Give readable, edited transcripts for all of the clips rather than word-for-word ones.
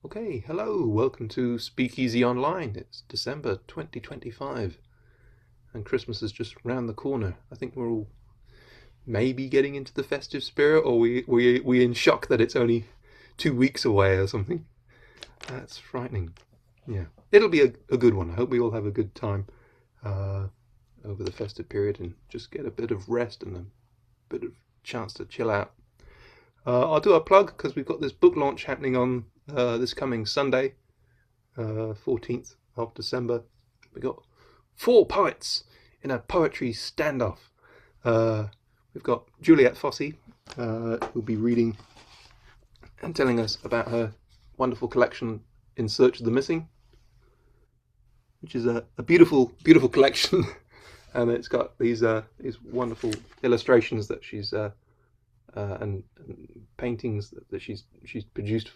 Okay, hello, welcome to SpeakEasy Online. It's December 2025 and Christmas is just round the corner. I think we're all maybe getting into the festive spirit, or we in shock that it's only 2 weeks away or something. That's frightening. Yeah, it'll be a good one. I hope we all have a good time over the festive period and just get a bit of rest and a bit of chance to chill out. I'll do a plug because we've got this book launch happening on this coming Sunday, 14th of December. We've got 4 poets in a poetry standoff. We've got Juliet Fossey, who'll be reading and telling us about her wonderful collection In Search of the Missing, which is a beautiful, beautiful collection. And it's got these wonderful illustrations that she's and paintings that she's produced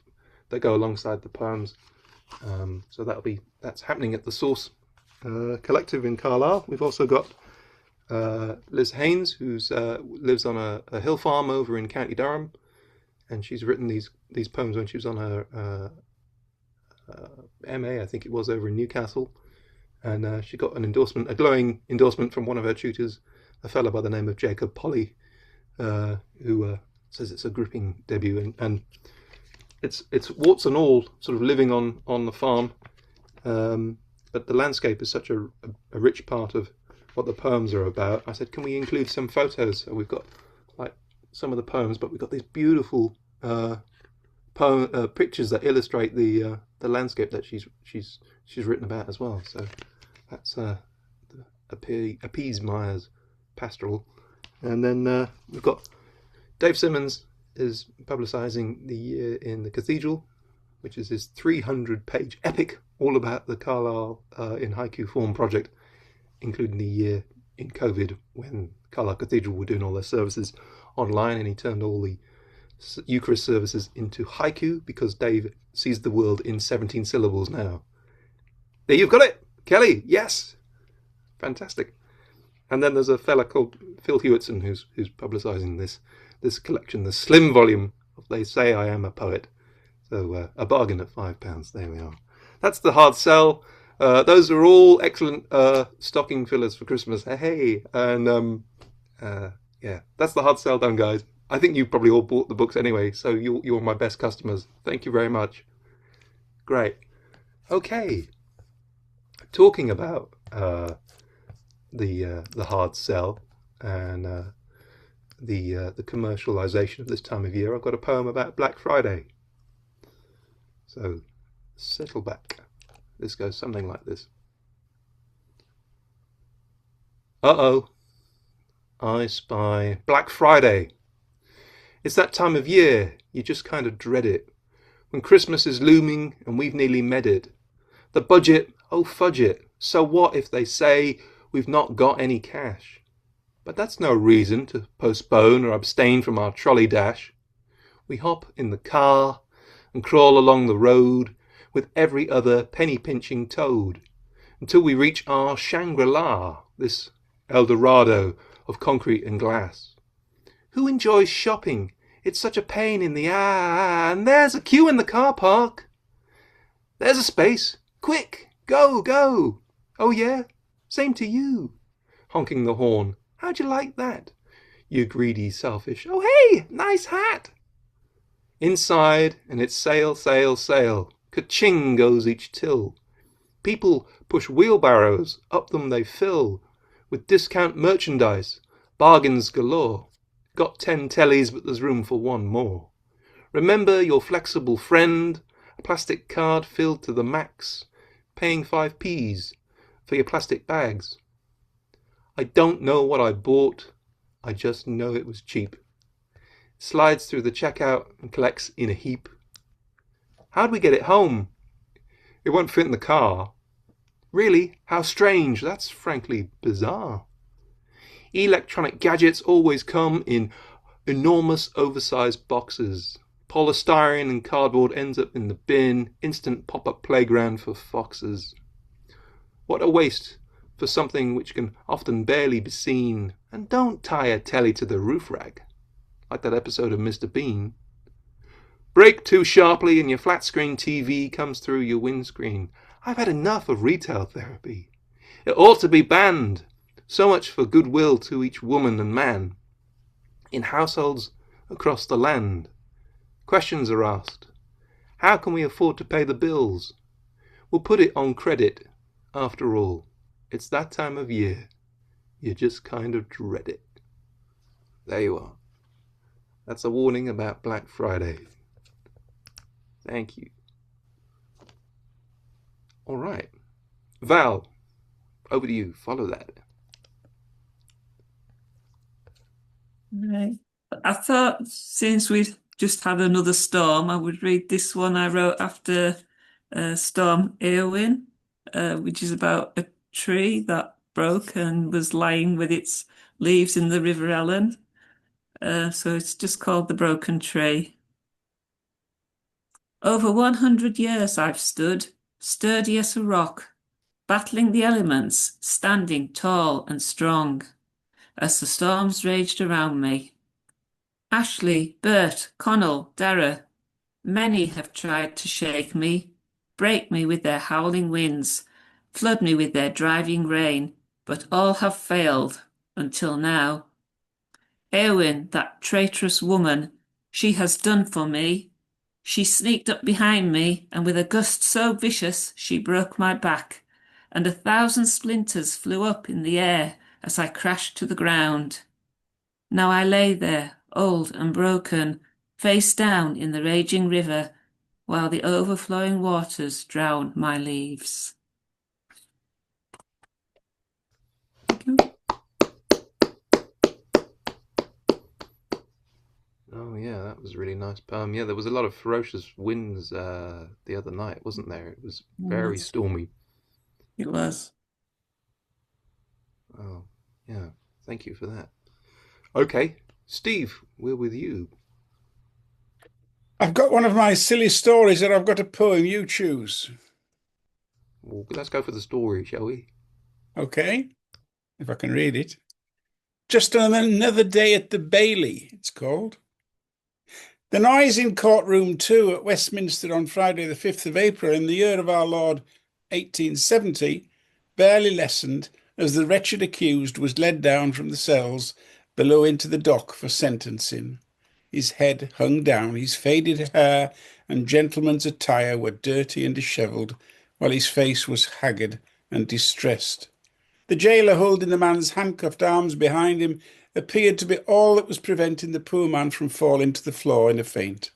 that go alongside the poems. So that's happening at the Source Collective in Carlisle. We've also got Liz Haynes, who lives on a hill farm over in County Durham, and she's written these poems when she was on her MA, I think it was, over in Newcastle. And she got a glowing endorsement from one of her tutors, a fellow by the name of Jacob Polly, who says it's a gripping debut, and it's warts and all sort of living on the farm, but the landscape is such a rich part of what the poems are about. I said, can we include some photos? So we've got like some of the poems, but we've got these beautiful pictures that illustrate the landscape that she's written about as well. So that's Appease Myers pastoral. And then we've got Dave Simmons is publicising The Year in the Cathedral, which is his 300-page epic all about the Carlisle in haiku form project, including the year in COVID when Carlisle Cathedral were doing all their services online, and he turned all the Eucharist services into haiku because Dave sees the world in 17 syllables now. There, you've got it, Kelly. Yes, fantastic. And then there's a fella called Phil Hewitson who's publicising this collection, the slim volume of They Say I Am a Poet. So a bargain at £5. There we are. That's the hard sell. Those are all excellent stocking fillers for Christmas. Hey, and yeah, that's the hard sell done, guys. I think you probably all bought the books anyway, so you're my best customers. Thank you very much. Great. Okay. Talking about the hard sell and the commercialization of this time of year, I've got a poem about Black Friday. So settle back. This goes something like this. Uh-oh, I spy Black Friday. It's that time of year, you just kind of dread it. When Christmas is looming and we've nearly met it. The budget, oh fudge it. So what if they say we've not got any cash? But that's no reason to postpone or abstain from our trolley dash. We hop in the car and crawl along the road with every other penny-pinching toad until we reach our Shangri-La, this El Dorado of concrete and glass. Who enjoys shopping? It's such a pain in the and there's a queue in the car park. There's a space. Quick, go, go. Oh yeah, same to you. Honking the horn. How'd you like that? You greedy selfish. Oh hey, nice hat. Inside, and it's sail, sail, sail. Ka-ching goes each till. People push wheelbarrows, up them they fill, with discount merchandise, bargains galore. Got 10 tellies, but there's room for one more. Remember your flexible friend, a plastic card filled to the max, paying 5p's for your plastic bags. I don't know what I bought, I just know it was cheap. Slides through the checkout and collects in a heap. How'd we get it home? It won't fit in the car. Really? How strange, that's frankly bizarre. Electronic gadgets always come in enormous oversized boxes. Polystyrene and cardboard ends up in the bin, instant pop-up playground for foxes. What a waste for something which can often barely be seen. And don't tie a telly to the roof rack, like that episode of Mr. Bean. Brake too sharply and your flat-screen TV comes through your windscreen. I've had enough of retail therapy. It ought to be banned. So much for goodwill to each woman and man. In households across the land, questions are asked. How can we afford to pay the bills? We'll put it on credit. After all, it's that time of year. You just kind of dread it. There you are. That's a warning about Black Friday. Thank you. All right. Val, over to you. Follow that. Right. I thought since we'd just had another storm, I would read this one I wrote after Storm Eowyn, which is about a tree that broke and was lying with its leaves in the River Ellen. So it's just called The Broken Tree. Over 100 years I've stood, sturdy as a rock, battling the elements, standing tall and strong, as the storms raged around me. Ashley, Bert, Connell, Dara, many have tried to shake me, break me with their howling winds, flood me with their driving rain, but all have failed until now. Eowyn, that traitorous woman, she has done for me. She sneaked up behind me, and with a gust so vicious she broke my back, and 1,000 splinters flew up in the air as I crashed to the ground. Now I lay there, old and broken, face down in the raging river, while the overflowing waters drown my leaves. Thank you. Oh yeah, that was a really nice poem. Yeah, there was a lot of ferocious winds the other night, wasn't there? It was very Yes, stormy. it was. Oh, yeah. Thank you for that. Okay, Steve, we're with you. I've got one of my silly stories, and I've got a poem. You choose. Well, let's go for the story, shall we? Okay, if I can read it. Just another day at the Bailey, it's called. The noise in courtroom 2 at Westminster on Friday the 5th of April in the year of our Lord 1870 barely lessened as the wretched accused was led down from the cells below into the dock for sentencing. His head hung down, his faded hair and gentleman's attire were dirty and dishevelled, while his face was haggard and distressed. The jailer holding the man's handcuffed arms behind him appeared to be all that was preventing the poor man from falling to the floor in a faint.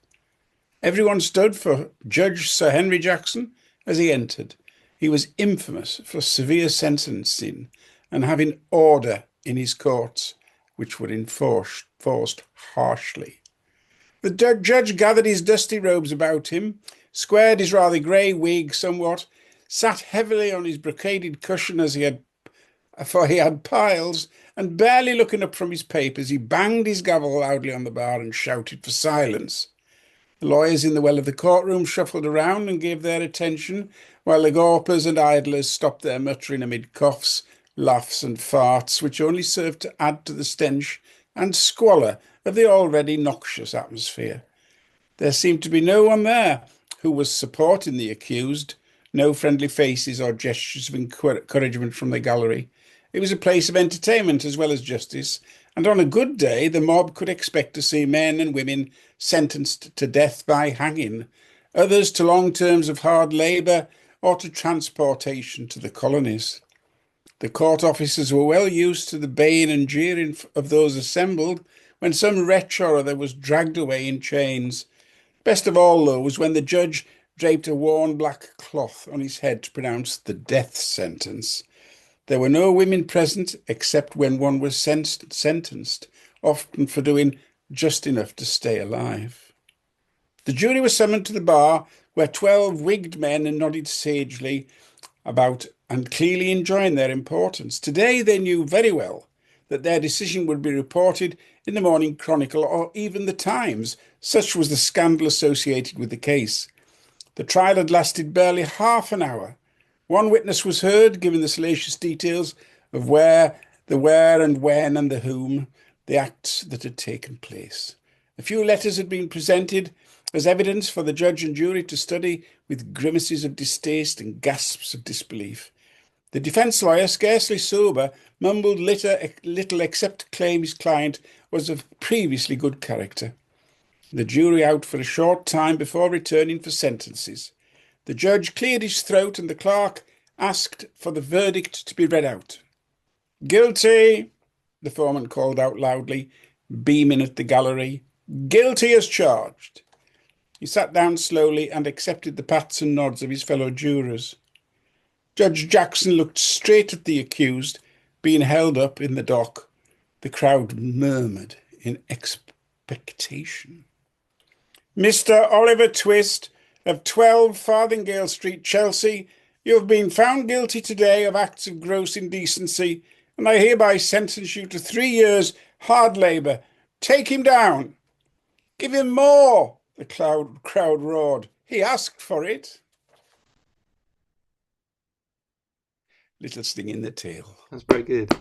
Everyone stood for Judge Sir Henry Jackson as he entered. He was infamous for severe sentencing and having order in his courts, which were enforced harshly. The judge gathered his dusty robes about him, squared his rather grey wig somewhat, sat heavily on his brocaded cushion for he had piles, and barely looking up from his papers, he banged his gavel loudly on the bar and shouted for silence. The lawyers in the well of the courtroom shuffled around and gave their attention, while the gawpers and idlers stopped their muttering amid coughs, laughs and farts, which only served to add to the stench and squalor of the already noxious atmosphere. There seemed to be no one there who was supporting the accused, no friendly faces or gestures of encouragement from the gallery. It was a place of entertainment as well as justice, and on a good day the mob could expect to see men and women sentenced to death by hanging, others to long terms of hard labour or to transportation to the colonies. The court officers were well used to the baying and jeering of those assembled when some wretch or other was dragged away in chains. Best of all, though, was when the judge draped a worn black cloth on his head to pronounce the death sentence. There were no women present except when one was sentenced, often for doing just enough to stay alive. The jury was summoned to the bar, where 12 wigged men nodded sagely about and clearly enjoying their importance. Today they knew very well that their decision would be reported in the Morning Chronicle or even the Times. Such was the scandal associated with the case. The trial had lasted barely half an hour. One witness was heard, giving the salacious details of where and when and the whom, the acts that had taken place. A few letters had been presented, as evidence for the judge and jury to study with grimaces of distaste and gasps of disbelief. The defence lawyer, scarcely sober, mumbled little except to claim his client was of previously good character. The jury out for a short time before returning for sentences. The judge cleared his throat and the clerk asked for the verdict to be read out. Guilty, the foreman called out loudly, beaming at the gallery. Guilty as charged. He sat down slowly and accepted the pats and nods of his fellow jurors. Judge Jackson looked straight at the accused, being held up in the dock. The crowd murmured in expectation. Mr. Oliver Twist of 12 Farthingale Street, Chelsea, you have been found guilty today of acts of gross indecency, and I hereby sentence you to 3 years hard labour. Take him down. Give him more, the crowd roared. He asked for it. Little sting in the tail. That's very good.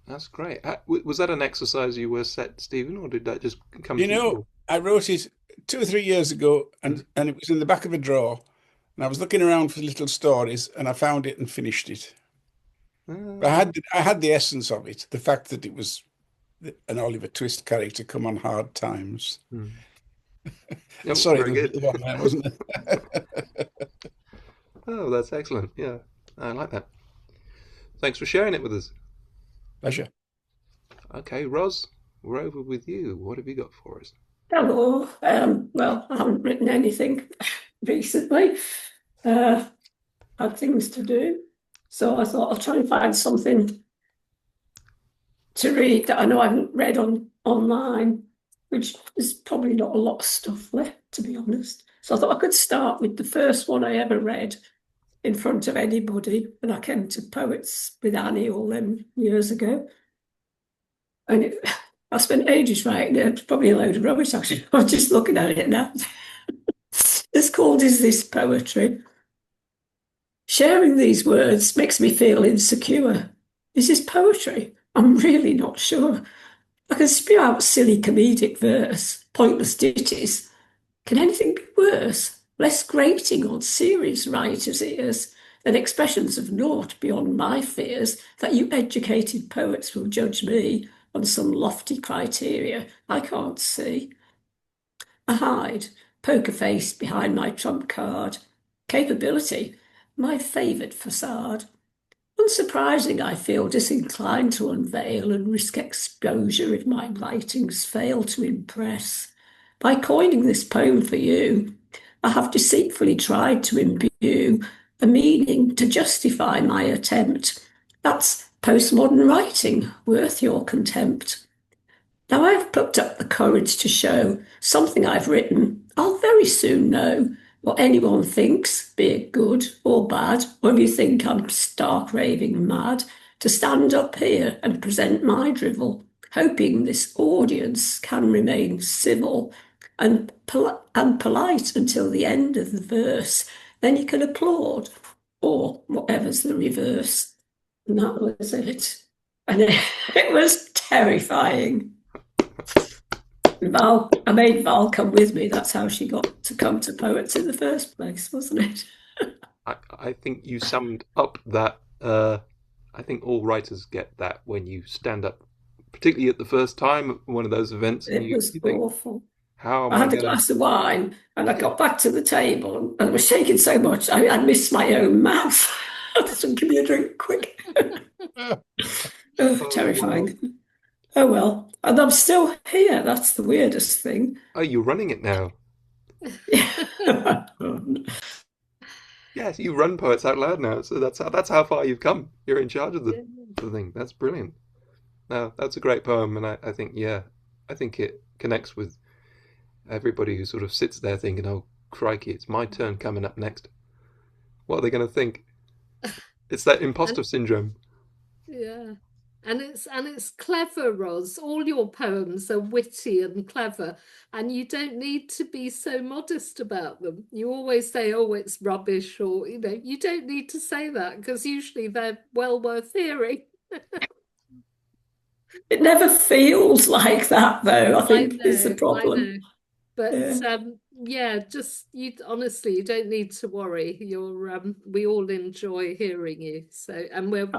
That's great. Was that an exercise you were set, Stephen, or did that just come to you? I wrote it 2 or 3 years ago, and it was in the back of a drawer, and I was looking around for little stories, and I found it and finished it. I had the essence of it, the fact that it was an Oliver Twist character come on hard times. Yep, Sorry, very good. the one there, wasn't it? Oh, that's excellent. Yeah, I like that. Thanks for sharing it with us. Pleasure. Okay, Ros, we're over with you. What have you got for us? Hello. Well, I haven't written anything recently. Had things to do. So I thought I'll try and find something to read that I know I haven't read online, which is probably not a lot of stuff left, to be honest. So I thought I could start with the first one I ever read in front of anybody when I came to Poets with Annie all them years ago. And I spent ages writing it. It's probably a load of rubbish, actually. I'm just looking at it now. It's called Is This Poetry? Sharing these words makes me feel insecure. Is this poetry? I'm really not sure. I can spew out silly comedic verse, pointless ditties. Can anything be worse, less grating on serious writers' ears than expressions of naught beyond my fears that you educated poets will judge me on some lofty criteria I can't see? I hide, poker face behind my trump card. Capability, my favoured facade. Unsurprising, I feel disinclined to unveil and risk exposure if my writings fail to impress. By coining this poem for you, I have deceitfully tried to imbue a meaning to justify my attempt. That's postmodern writing, worth your contempt. Now I've plucked up the courage to show something I've written. I'll very soon know what anyone thinks, be it good or bad, or if you think I'm stark raving mad, to stand up here and present my drivel, hoping this audience can remain civil and polite until the end of the verse. Then you can applaud, or whatever's the reverse. And that was it. And it was terrifying. I made Val come with me. That's how she got to come to Poets in the first place, wasn't it? I think you summed up that. I think all writers get that when you stand up, particularly at the first time at one of those events. It was awful. How am I had a glass of wine and I got back to the table and I was shaking so much I missed my own mouth. So give me a drink quick. Terrifying. Wow. Oh well, and I'm still here. That's the weirdest thing. Oh, you're running it now. Yes, you run Poets Out Loud now. So that's how far you've come. You're in charge of the thing. That's brilliant. No, that's a great poem, and I think it connects with everybody who sort of sits there thinking, "Oh, crikey, it's my turn coming up next. What are they going to think?" It's that imposter syndrome. Yeah. And it's clever, Ros. All your poems are witty and clever, and you don't need to be so modest about them. You always say, "Oh, it's rubbish," or you don't need to say that because usually they're well worth hearing. It never feels like that, though. I think is the I problem. know. But Yeah. yeah, just you honestly, you don't need to worry. We all enjoy hearing you. So, and we're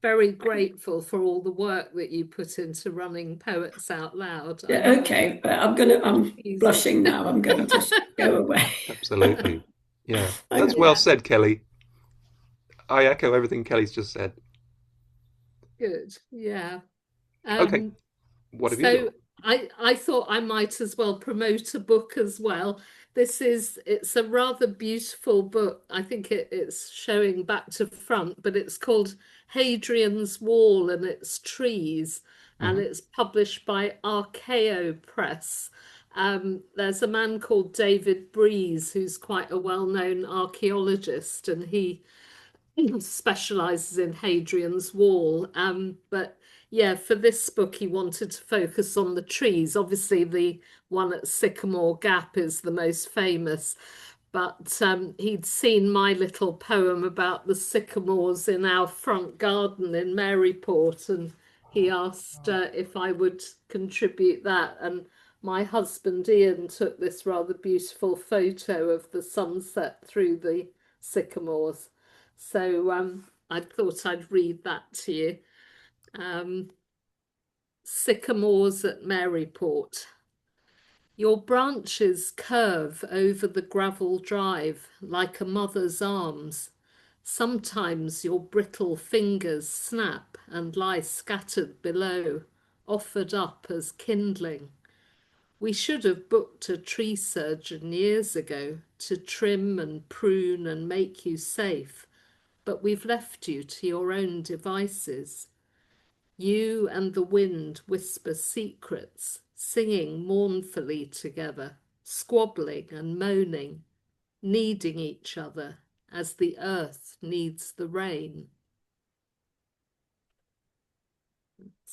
very grateful for all the work that you put into running Poets Out Loud. I Yeah, know okay, but I'm it's easy. blushing now. I'm going to go away. Absolutely. Yeah. That's Okay. well said, Kelly. I echo everything Kelly's just said. Good. Yeah. Okay. Um, What have you So got? I thought I might as well promote a book as well. It's a rather beautiful book. I think it's showing back to front, but it's called Hadrian's Wall and Its Trees, and Hmm. it's published by Archaeo Press. There's a man called David Breeze who's quite a well-known archaeologist, and he specializes in Hadrian's Wall. But yeah, for this book, he wanted to focus on the trees. Obviously, the one at Sycamore Gap is the most famous, but he'd seen my little poem about the sycamores in our front garden in Maryport, and he asked if I would contribute that. And my husband Ian took this rather beautiful photo of the sunset through the sycamores. So I thought I'd read that to you. Um, Sycamores at Maryport. Your branches curve over the gravel drive like a mother's arms. Sometimes your brittle fingers snap and lie scattered below, offered up as kindling. We should have booked a tree surgeon years ago to trim and prune and make you safe, but we've left you to your own devices. You and the wind whisper secrets, singing mournfully together, squabbling and moaning, needing each other as the earth needs the rain.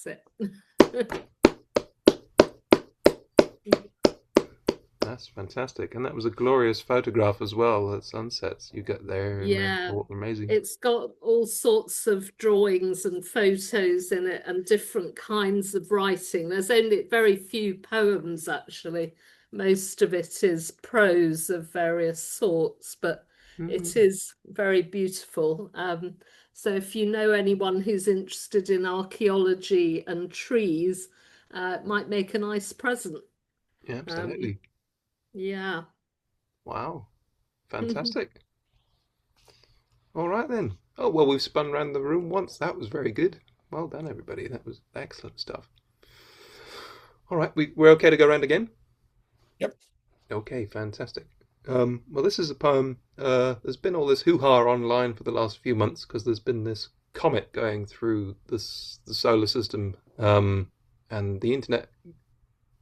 That's it. That's fantastic. And that was a glorious photograph as well, at sunsets you get there in Yeah, Maryport. Amazing. it's got all sorts of drawings and photos in it and different kinds of writing. There's only very few poems, actually. Most of it is prose of various sorts, but Hmm. it is very beautiful. So if you know anyone who's interested in archaeology and trees, it might make a nice present. Yeah, Um, absolutely. yeah. Wow. Fantastic. All right then. Oh, well, we've spun around the room once. That was very good. Well done, everybody. That was excellent stuff. All right, we're okay to go around again? Yep. Okay, fantastic. Well, this is a poem. There's been all this hoo-ha online for the last few months because there's been this comet going through the solar system, and the internet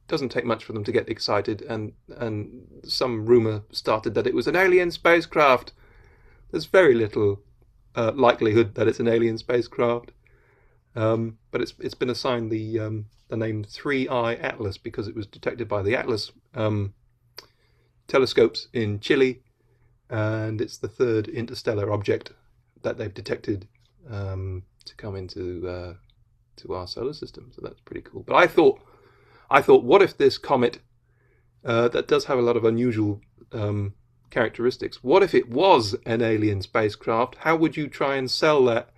doesn't take much for them to get excited, and some rumor started that it was an alien spacecraft. There's very little likelihood that it's an alien spacecraft, but it's been assigned the name 3I Atlas because it was detected by the Atlas telescopes in Chile, and it's the third interstellar object that they've detected to come into to our solar system. So that's pretty cool. But I thought, what if this comet that does have a lot of unusual characteristics? What if it was an alien spacecraft? How would you try and sell that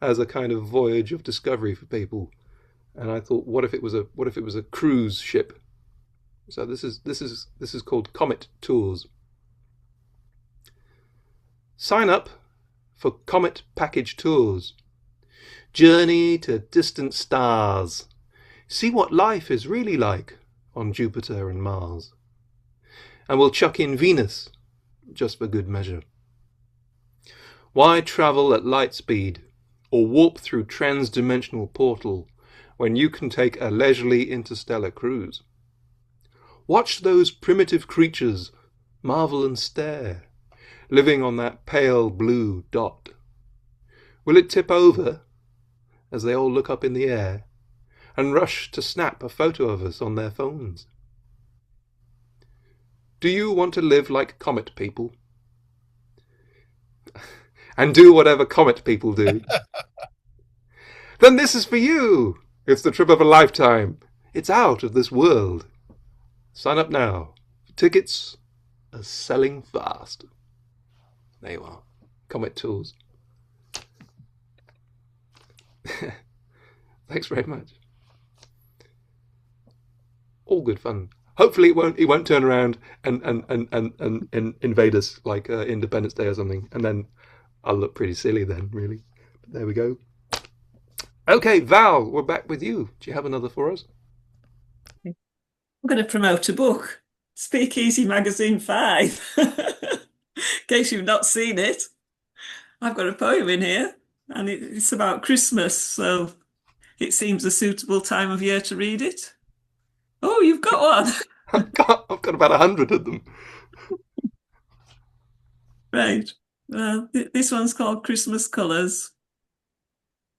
as a kind of voyage of discovery for people? And I thought, what if it was a cruise ship? So this is called Comet Tours. Sign up for Comet Package Tours. Journey to distant stars. See what life is really like on Jupiter and Mars. And we'll chuck in Venus, just for good measure. Why travel at light speed or warp through trans-dimensional portal when you can take a leisurely interstellar cruise? Watch those primitive creatures marvel and stare, living on that pale blue dot. Will it tip over as they all look up in the air and rush to snap a photo of us on their phones? Do you want to live like comet people? And do whatever comet people do? Then this is for you! It's the trip of a lifetime. It's out of this world. Sign up now. Tickets are selling fast. There you are. Comet Tools. Thanks very much. All good fun. Hopefully it won't turn around and invade us like Independence Day or something, and then I'll look pretty silly then, really. But there we go. Okay, Val, we're back with you. Do you have another for us? I'm going to promote a book, SpeakEasy Magazine 5. In case you've not seen it, I've got a poem in here, and it's about Christmas, so it seems a suitable time of year to read it. Oh, you've got one. I've got about 100 of them. Right. Well, this one's called Christmas Colours.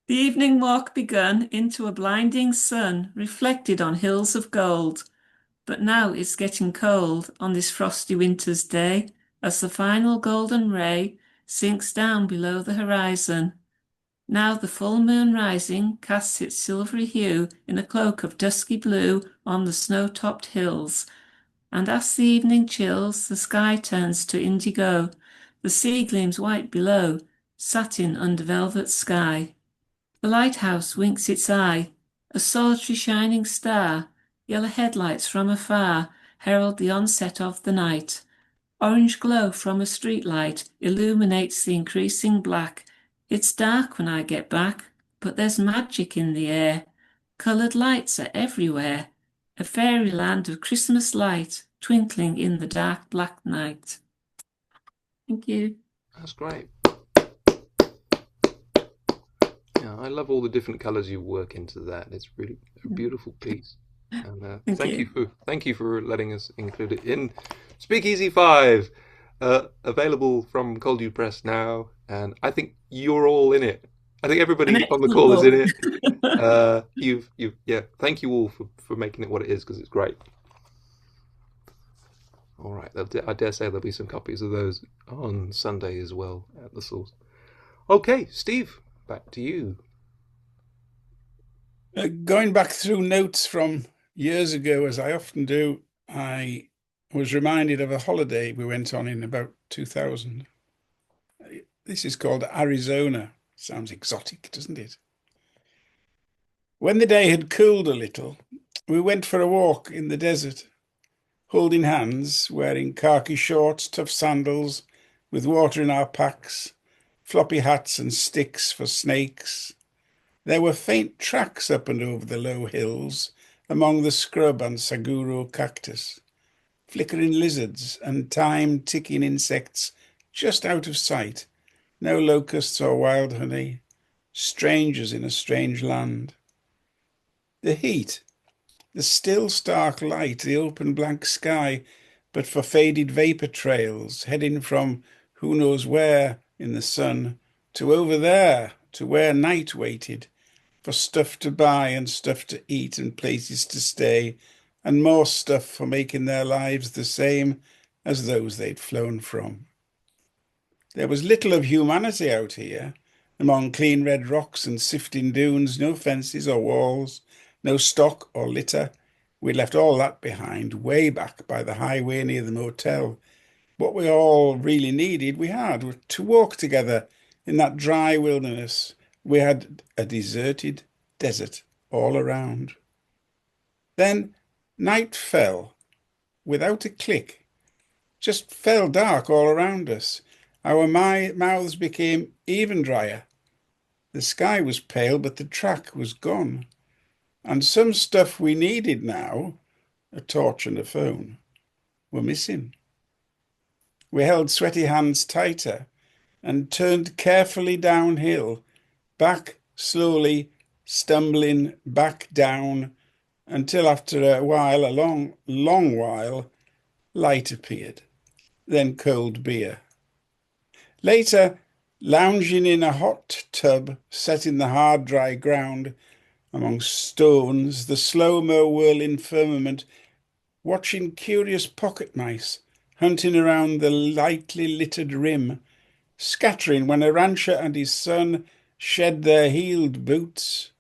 The evening walk begun into a blinding sun reflected on hills of gold, but now it's getting cold on this frosty winter's day as the final golden ray sinks down below the horizon. Now the full moon rising casts its silvery hue in a cloak of dusky blue on the snow-topped hills, and as the evening chills, the sky turns to indigo, the sea gleams white below, satin under velvet sky. The lighthouse winks its eye, a solitary shining star, yellow headlights from afar herald the onset of the night. Orange glow from a streetlight illuminates the increasing black. It's dark when I get back, but there's magic in the air. Coloured lights are everywhere, a fairyland of Christmas light twinkling in the dark black night. Thank you. That's great. Yeah, I love all the different colours you work into that. It's really a beautiful piece. And thank you for letting us include it in SpeakEasy 5, available from Cold U Press now. And I think you're all in it. I think everybody on the call is in it. Thank you all for making it what it is, because it's great. All right, I dare say there'll be some copies of those on Sunday as well at the source. Okay, Steve, back to you. Going back through notes from years ago, as I often do, I was reminded of a holiday we went on in about 2000. This is called Arizona. Sounds exotic, doesn't it? When the day had cooled a little, we went for a walk in the desert, holding hands, wearing khaki shorts, tough sandals, with water in our packs, floppy hats and sticks for snakes. There were faint tracks up and over the low hills, among the scrub and saguro cactus, flickering lizards and time-ticking insects just out of sight, no locusts or wild honey, strangers in a strange land. The heat, the still stark light, the open blank sky, but for faded vapour trails heading from who knows where in the sun to over there to where night waited, for stuff to buy and stuff to eat and places to stay, and more stuff for making their lives the same as those they'd flown from. There was little of humanity out here, among clean red rocks and sifting dunes, no fences or walls, no stock or litter. We left all that behind, way back by the highway near the motel. What we all really needed, we had, to walk together in that dry wilderness. We had a deserted desert all around. Then night fell without a click, just fell dark all around us. Our mouths became even drier. The sky was pale, but the track was gone. And some stuff we needed now, a torch and a phone, were missing. We held sweaty hands tighter and turned carefully downhill, back slowly, stumbling back down, until after a while, a long, long while, light appeared, then cold beer. Later, lounging in a hot tub set in the hard, dry ground, among stones, the slow-mo whirling firmament, watching curious pocket mice hunting around the lightly littered rim, scattering when a rancher and his son shed their heeled boots,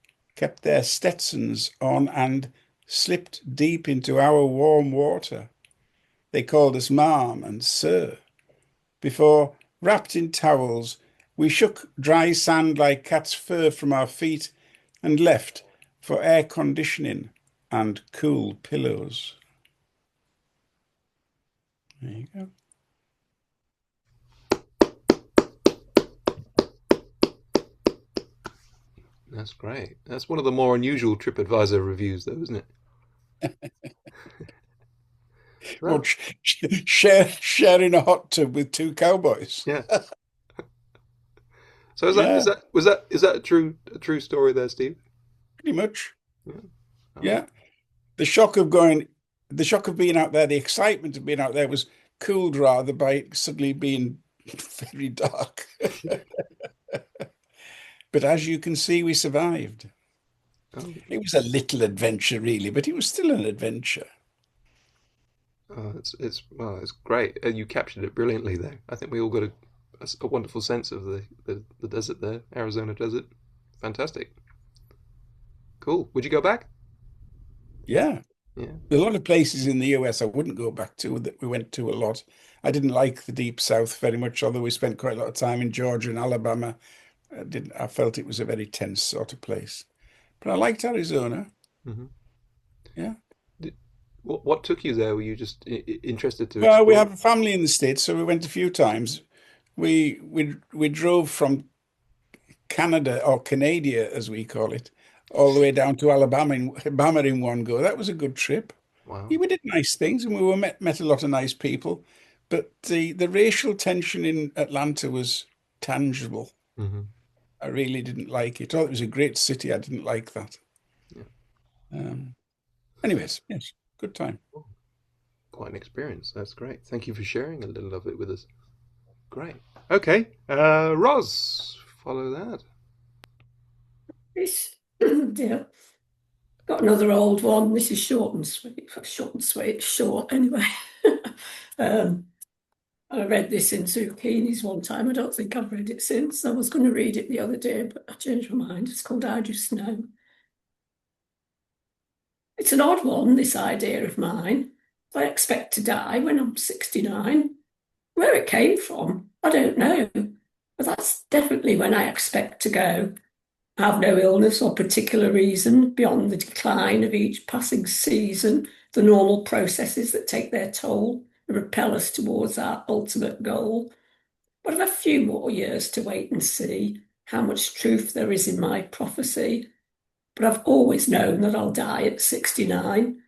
kept their Stetsons on and slipped deep into our warm water. They called us Ma'am and Sir. Before, wrapped in towels, we shook dry sand like cat's fur from our feet and left for air conditioning and cool pillows. There you go. That's great. That's one of the more unusual TripAdvisor reviews, though, isn't it? Well, sharing a hot tub with two cowboys. Yeah. So Yeah. is that a true story there, Steve? Pretty much. Yeah. Oh. Yeah. The shock of being out there, the excitement of being out there was cooled rather by it suddenly being very dark. But as you can see, we survived. Oh. It was a little adventure, really, but it was still an adventure. It's great. You captured it brilliantly, though. I think we all got a wonderful sense of the desert there, Arizona desert. Fantastic. Cool. Would you go back? Yeah. Yeah. There's a lot of places in the US I wouldn't go back to that we went to a lot. I didn't like the Deep South very much, although we spent quite a lot of time in Georgia and Alabama. I felt it was a very tense sort of place. But I liked Arizona. Mm-hmm. Yeah. What took you there? Were you just interested to Well, we explore? have a family in the States, so we went a few times. We drove from Canada, or Canada as we call it, all the way down to Alabama in one go. That was a good trip. Wow. We did nice things, and we met a lot of nice people. But the racial tension in Atlanta was tangible. Mm-hmm. I really didn't like it. Oh, it was a great city. I didn't like that. Yeah. Anyways, yes, good time. Oh, quite an experience. That's great. Thank you for sharing a little of it with us. Great. Okay. Roz, follow that. This, dear. Got another old one. This is short and sweet. Short and sweet. Short, anyway. I read this in Zucchinis one time. I don't think I've read it since. I was going to read it the other day, but I changed my mind. It's called I Just Know. It's an odd one, this idea of mine. I expect to die when I'm 69. Where it came from, I don't know. But that's definitely when I expect to go. I have no illness or particular reason beyond the decline of each passing season, the normal processes that take their toll and propel us towards our ultimate goal. But I've a few more years to wait and see how much truth there is in my prophecy. But I've always known that I'll die at 69.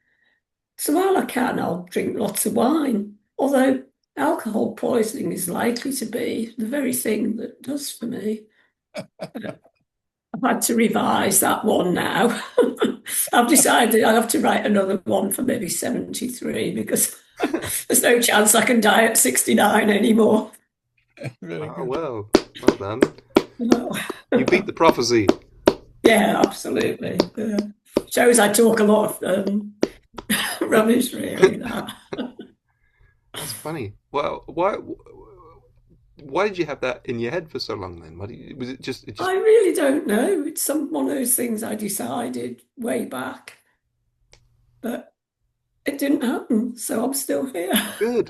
So while I can, I'll drink lots of wine, although alcohol poisoning is likely to be the very thing that does for me. I've had to revise that one now. I've decided I'll have to write another one for maybe 73 because there's no chance I can die at 69 anymore. Very Oh, good. well done. No. You beat the prophecy. Yeah, absolutely. Shows I talk a lot of rubbish, really. That. That's funny. Well, why did you have that in your head for so long then? Was it just I really don't know. It's one of those things I decided way back, but it didn't happen, so I'm still here. Good.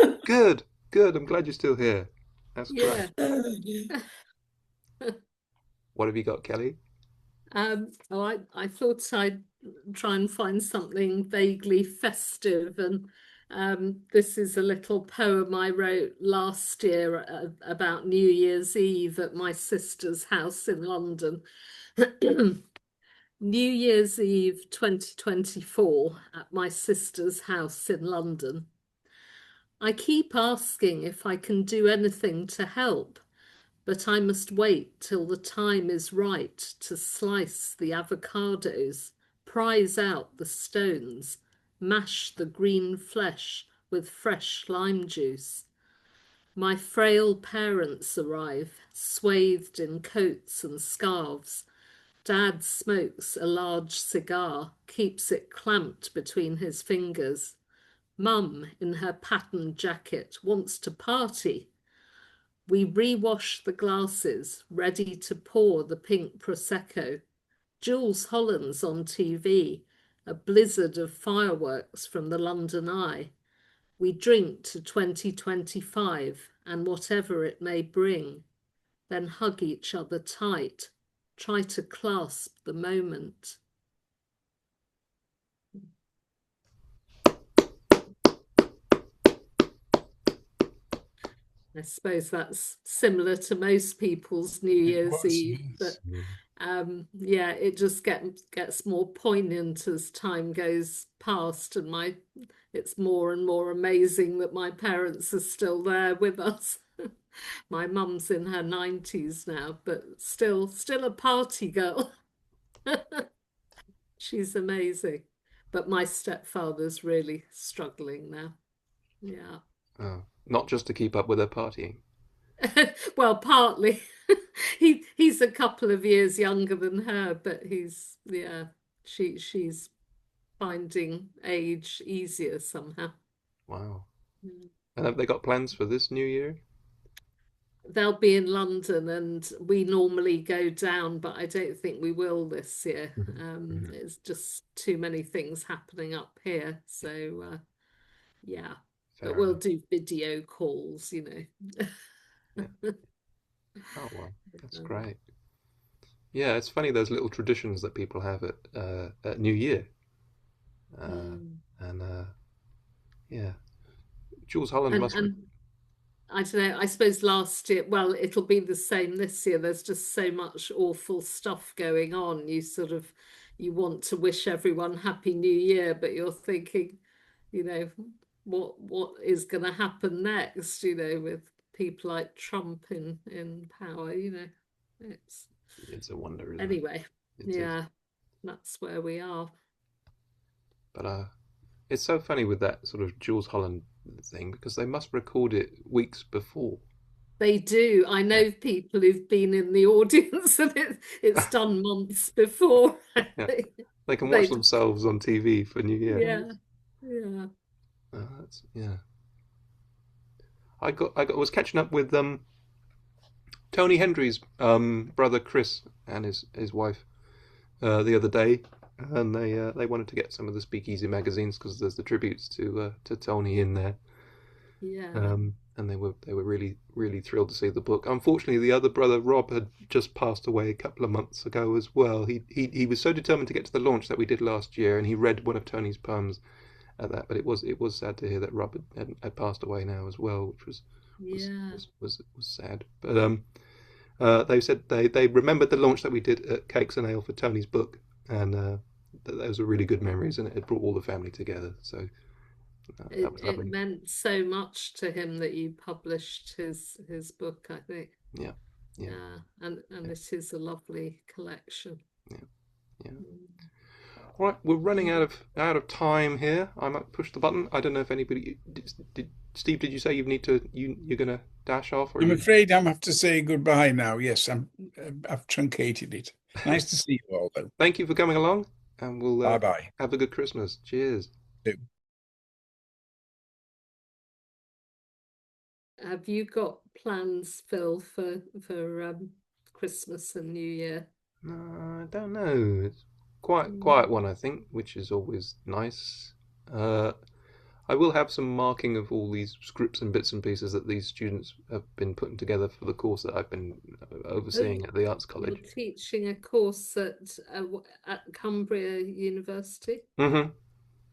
I'm glad you're still here. That's Yeah. great. Yeah. What have you got, Kelly? I thought I'd try and find something vaguely festive, and this is a little poem I wrote last year about New Year's Eve at my sister's house in London. New Year's Eve 2024 at my sister's house in London. I keep asking if I can do anything to help, but I must wait till the time is right to slice the avocados, prize out the stones, mash the green flesh with fresh lime juice. My frail parents arrive, swathed in coats and scarves. Dad smokes a large cigar, keeps it clamped between his fingers. Mum, in her patterned jacket, wants to party. We rewash the glasses, ready to pour the pink Prosecco. Jules Holland's on TV, a blizzard of fireworks from the London Eye. We drink to 2025 and whatever it may bring, then hug each other tight, try to clasp the moment. I suppose that's similar to most people's New Year's Eve, yes. but yeah, it just gets more poignant as time goes past, and it's more and more amazing that my parents are still there with us. My mum's in her 90s now, but still a party girl. She's amazing. But my stepfather's really struggling now. Yeah. Oh, not just to keep up with her partying. Well, partly. He's a couple of years younger than her, but she's finding age easier somehow. Wow. Mm. And have they got plans for this new year? They'll be in London, and we normally go down, but I don't think we will this year. Mhm. It's just too many things happening up here. So yeah, but Fair we'll enough. do video calls, you know. Yeah. Oh well, that's Um, great. Yeah, it's funny those little traditions that people have at New Year. mm. And yeah, Jules Holland And must. and I don't know, I suppose last year, well, it'll be the same this year. There's just so much awful stuff going on. You want to wish everyone Happy New Year, but you're thinking, you know, what is going to happen next, with people like Trump in power, It's It's a wonder, isn't it? anyway, It is. yeah, that's where we are. But it's so funny with that sort of Jules Holland thing because they must record it weeks before. They do. I Yeah. know people who've been in the audience and it's done months before. Yeah. They can watch They, themselves on TV for New Year. yeah, yeah. Yeah. I was catching up with Tony Hendry's brother Chris and his wife the other day, and they wanted to get some of the Speakeasy magazines because there's the tributes to Tony in there. Yeah. And they were really thrilled to see the book. Unfortunately, the other brother Rob had just passed away a couple of months ago as well. He was so determined to get to the launch that we did last year, and he read one of Tony's poems at that. But it was sad to hear that Rob had passed away now as well, which was Yeah. sad. But they said they remembered the launch that we did at Cakes and Ale for Tony's book, and those were really good memories, and it had brought all the family together. So that was It lovely. meant so much to him that you published his book, I think. Yeah, yeah, Yeah. And yeah, it is a lovely collection. yeah, yeah. Mm. All right, we're running out of time here. I might push the button. I don't know if anybody did. Steve, did you say you're gonna dash off, or I'm you? afraid I have to say goodbye now. Yes, I've truncated it. Nice to see you all, though. Thank you for coming along, and we'll Bye-bye. have a good Christmas. Cheers. Have you got plans, Phil, for Christmas and New Year? No, I don't know. It's quite Mm. quiet one, I think, which is always nice. I will have some marking of all these scripts and bits and pieces that these students have been putting together for the course that I've been overseeing Oh, at the Arts you're College. teaching a course at Cumbria University Mm-hmm.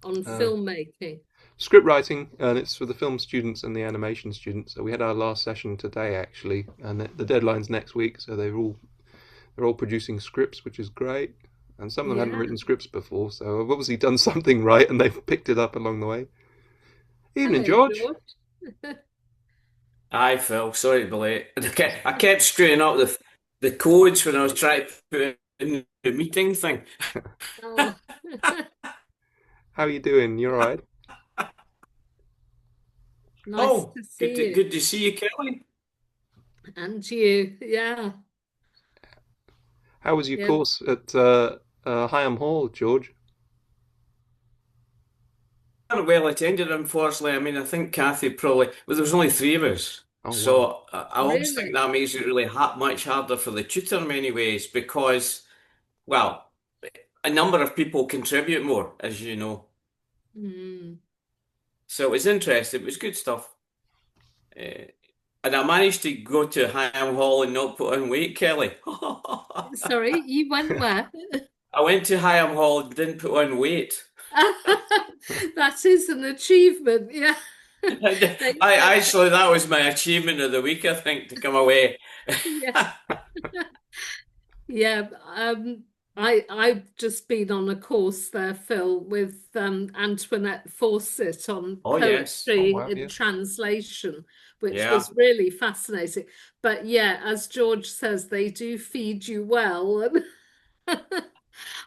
on Uh, filmmaking. Script writing, and it's for the film students and the animation students. So we had our last session today, actually, and the deadline's next week. So they're all producing scripts, which is great. And some of them hadn't Yeah. written scripts before, so I've obviously done something right, and they've picked it up along the way. Evening, Hello, George. George. Hi, Phil. Sorry to be late. I kept screwing up the codes when I was trying to put it in the meeting thing. Oh. How are you doing? You all right? Nice Oh, to see you. good to see you, Kelly. And you, yeah. How was your Yeah. course at Higham Hall, George? Well attended, unfortunately. I mean, I think Kathy probably, well, there was only three of us. Oh, wow. So I always Really? think that makes it really much harder for the tutor in many ways because, well, a number of people contribute more, as you know. Mm. So it was interesting. It was good stuff. And I managed to go to Higham Hall and not put on weight, Kelly. Sorry, you went where? I went to Higham Hall and didn't put on weight. That is an achievement, yeah. I actually, that was my achievement of the week, I think, to come away. Yeah. Yeah, I've just been on a course there, Phil, with Antoinette Fawcett on Oh, yes. poetry Oh, wow, in yeah. translation, which Yeah. was really fascinating. But yeah, as George says, they do feed you well, and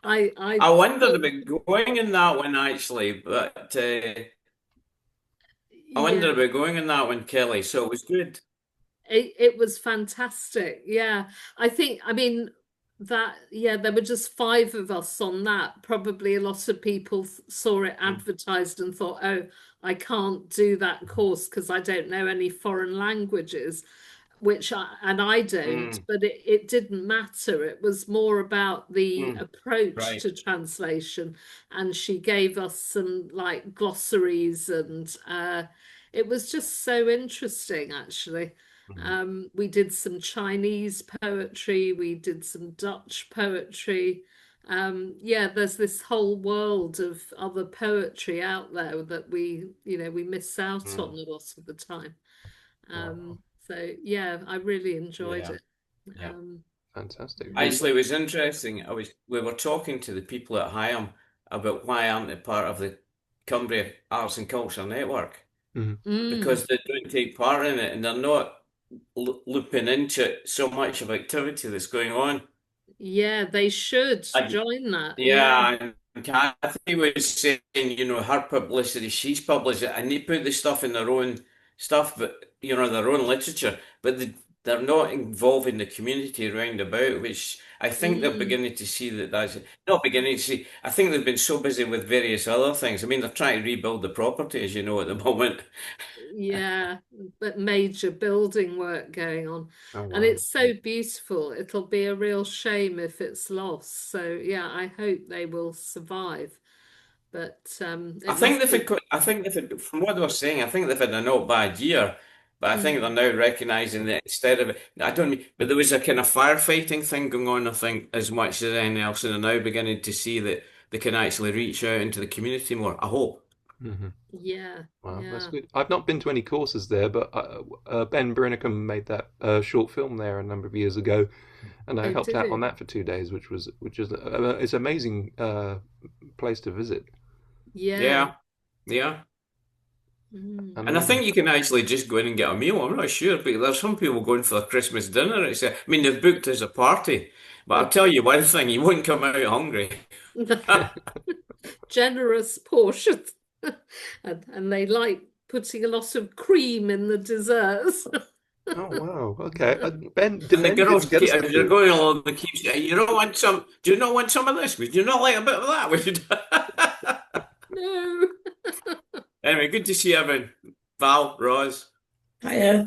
I wondered about going in that one actually, but I wondered yeah. about going in that one, Kelly. So it was good. It was fantastic. Yeah. I mean, there were just five of us on that. Probably a lot of people saw it advertised and thought, oh, I can't do that course because I don't know any foreign languages, and I don't, Mm, but it didn't matter. It was more about the approach right. to translation. And she gave us some like glossaries and it was just so interesting, actually. We did some Chinese poetry, we did some Dutch poetry. Yeah, there's this whole world of other poetry out there that we miss out on a lot of the time. So yeah, I really enjoyed Yeah. it. Yeah. Fantastic. Actually, it was interesting. We were talking to the people at Higham about why aren't they part of the Cumbria Arts and Culture Network? Mhm. Mm, Because they don't take part in it and they're not looping into so much of activity that's going on. yeah, they should And join that. Yeah. yeah, and Kathy was saying, her publicity, she's published it, and they put the stuff in their own stuff, but their own literature, but they're not involving the community around about, which I think they're Mm. beginning to see that's not beginning to see. I think they've been so busy with various other things. I mean, they're trying to rebuild the property, as you know, at the moment. Yeah, but major building work going on. Oh, And wow. it's so beautiful. It'll be a real shame if it's lost. So yeah, I hope they will survive. But I it think must they've be. had, I think they've had, from what they were saying, I think they've had a not bad year, but I think they're Mm, now recognising that instead of it, I don't mean, but there was a kind of firefighting thing going on, I think, as much as anything else, and they're now beginning to see that they can actually reach out into the community more. I hope. Hmm. yeah, Wow, that's yeah. good. I've not been to any courses there, but Ben Brinicum made that short film there a number of years ago, and I Oh, helped did out on it? that for 2 days, which is it's an amazing place to visit. Yeah. Yeah, yeah. Mm. And And I all the think you can actually just go in and get a meal. I'm not sure, but there's some people going for their Christmas dinner. I mean, they've booked as a party, but I'll tell you one thing, you won't come out hungry. Generous portions. And they like putting a lot of cream in the desserts. oh wow, okay. Ben, And didn't the anything girls, get us the as you're food? going along, they keep saying, "You don't want some? Do you not want some of this? Would you not like a bit of that?" Would you? No. Anyway, good to see everyone. Val, Roz. I, Yeah,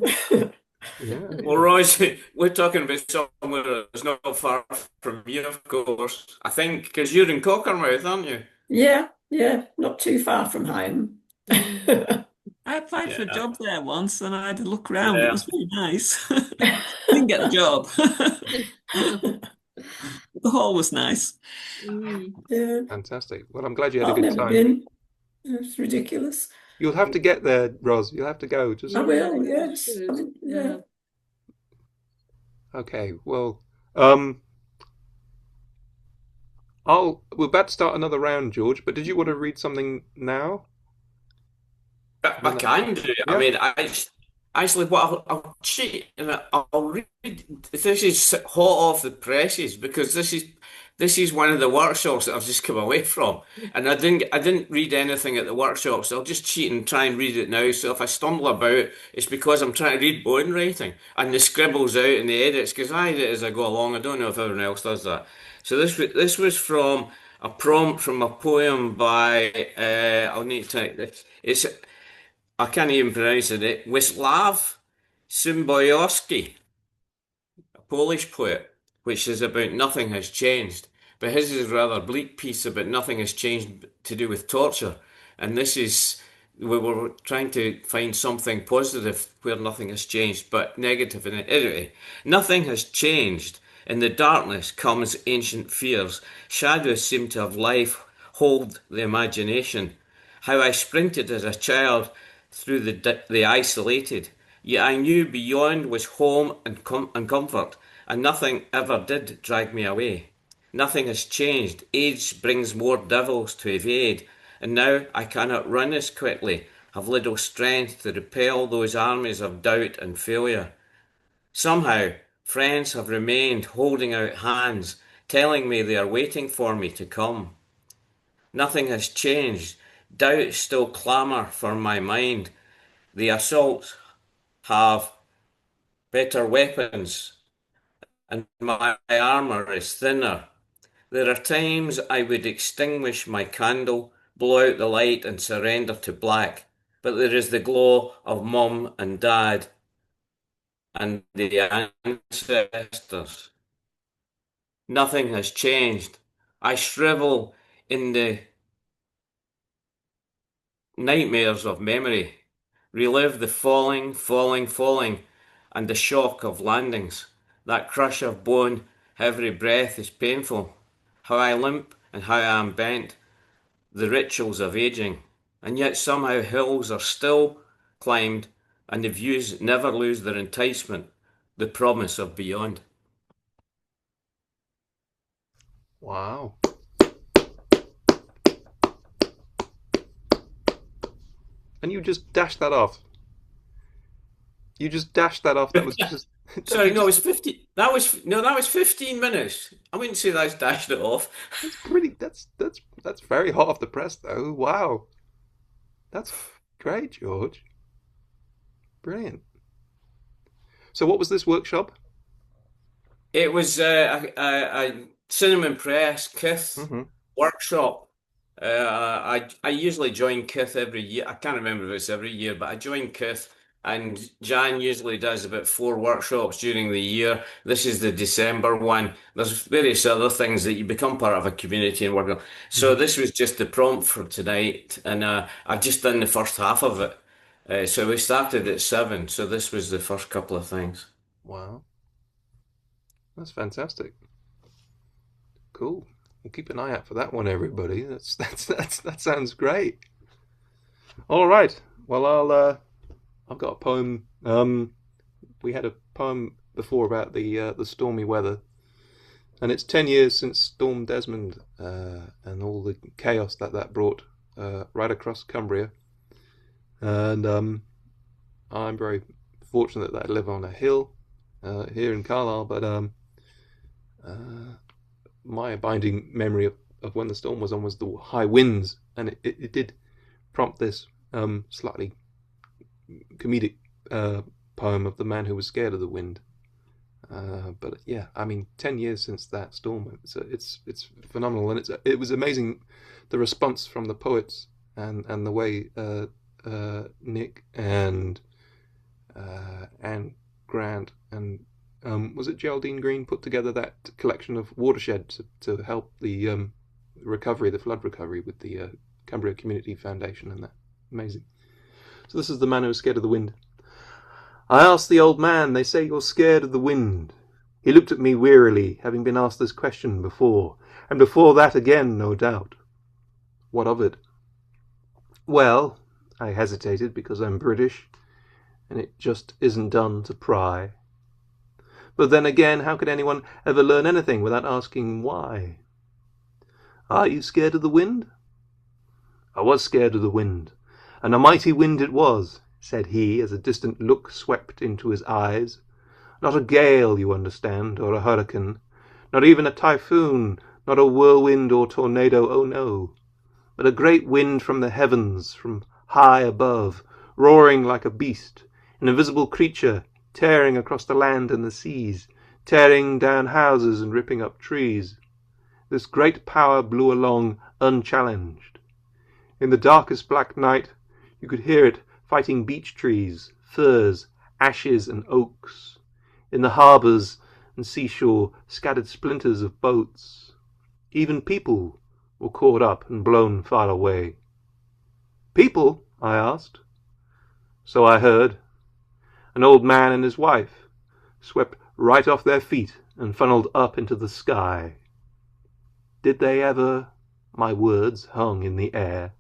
Well, yeah. Roz, we're talking about somewhere that's not far from you, of course. I think because you're in Cockermouth, aren't you? yeah, not too far from home. Mm. I applied for a Yeah, job there once and I had a look around. It yeah. was really nice. Didn't get the job. The hall was nice. Mm. Yeah, Fantastic. Well, I'm glad you had a I've good never time. been. It's ridiculous. You'll have to get there, Ros. You'll have to go. Just I Yeah, will, you yes. should. Yeah. Yeah. okay. Well, um, we're about to start another round, George. But did you want to read something now? I can do. I Yeah. mean, actually, what I'll cheat and I'll read. This is hot off the presses because this is one of the workshops that I've just come away from, and I didn't read anything at the workshop, so I'll just cheat and try and read it now. So if I stumble about, it's because I'm trying to read bone writing and the scribbles out and the edits because I edit as I go along. I don't know if everyone else does that. So this was from a prompt from a poem by I'll need to type this. It's I can't even pronounce it. Wisław Szymborski, a Polish poet, which is about nothing has changed. but his is a rather bleak piece about nothing has changed to do with torture. And this is, we were trying to find something positive where nothing has changed, but negative in it. Anyway, nothing has changed. In the darkness comes ancient fears. Shadows seem to have life, hold the imagination. How I sprinted as a child through the isolated. Yet I knew beyond was home and comfort, and nothing ever did drag me away. Nothing has changed. Age brings more devils to evade, and now I cannot run as quickly, have little strength to repel those armies of doubt and failure. Somehow, friends have remained holding out hands, telling me they are waiting for me to come. Nothing has changed. Doubts still clamour for my mind. The assaults have better weapons, and my armour is thinner. There are times I would extinguish my candle, blow out the light and surrender to black, but there is the glow of Mum and Dad and the ancestors. Nothing has changed. I shrivel in the nightmares of memory, relive the falling, and the shock of landings. That crush of bone, every breath is painful. How I limp and how I am bent, the rituals of aging. And yet somehow hills are still climbed, and the views never lose their enticement, the promise of beyond. Wow. And you just dashed that off. You just dashed that off. That was just. Sorry, no, it was 50. That was 15 minutes. I wouldn't say that's dashed it off. That's pretty. That's very hot off the press, though. Wow. That's great, George. Brilliant. So, what was this workshop? It was a Cinnamon Press Kith workshop. I usually join Kith every year. I can't remember if it's every year, but I join Kith, and Jan usually does about 4 workshops during the year. This is the December one. There's various other things that you become part of a community and work on. So this was just the prompt for tonight, and I've just done the first half of it. So we started at 7, so this was the first couple of things. Wow. That's fantastic. Cool. We'll keep an eye out for that one, everybody. That sounds great. All right. Well, I've got a poem. We had a poem before about the stormy weather, and it's 10 years since Storm Desmond and all the chaos that brought right across Cumbria. And I'm very fortunate that I live on a hill here in Carlisle, but my abiding memory of when the storm was on was the high winds, and it did prompt this slightly comedic poem of the man who was scared of the wind. But yeah, I mean, 10 years since that storm, so it's phenomenal, and it was amazing the response from the poets and the way Nick and Grant and was it Geraldine Green put together that collection of watershed to help the recovery, the flood recovery, with the Cumbria Community Foundation, and that amazing. So this is the man who was scared of the wind. I asked the old man, they say you're scared of the wind. He looked at me wearily, having been asked this question before, and before that again, no doubt. What of it? Well, I hesitated because I'm British, and it just isn't done to pry. But then again, how could anyone ever learn anything without asking why? Are you scared of the wind? I was scared of the wind, and a mighty wind it was, said he, as a distant look swept into his eyes. Not a gale, you understand, or a hurricane, not even a typhoon, not a whirlwind or tornado, oh no, but a great wind from the heavens, from high above, roaring like a beast, an invisible creature, tearing across the land and the seas, tearing down houses and ripping up trees. This great power blew along unchallenged. In the darkest black night, you could hear it fighting beech trees, firs, ashes and oaks. In the harbours and seashore scattered splinters of boats. Even people were caught up and blown far away. People? I asked. So I heard. An old man and his wife swept right off their feet and funneled up into the sky. Did they ever? My words hung in the air.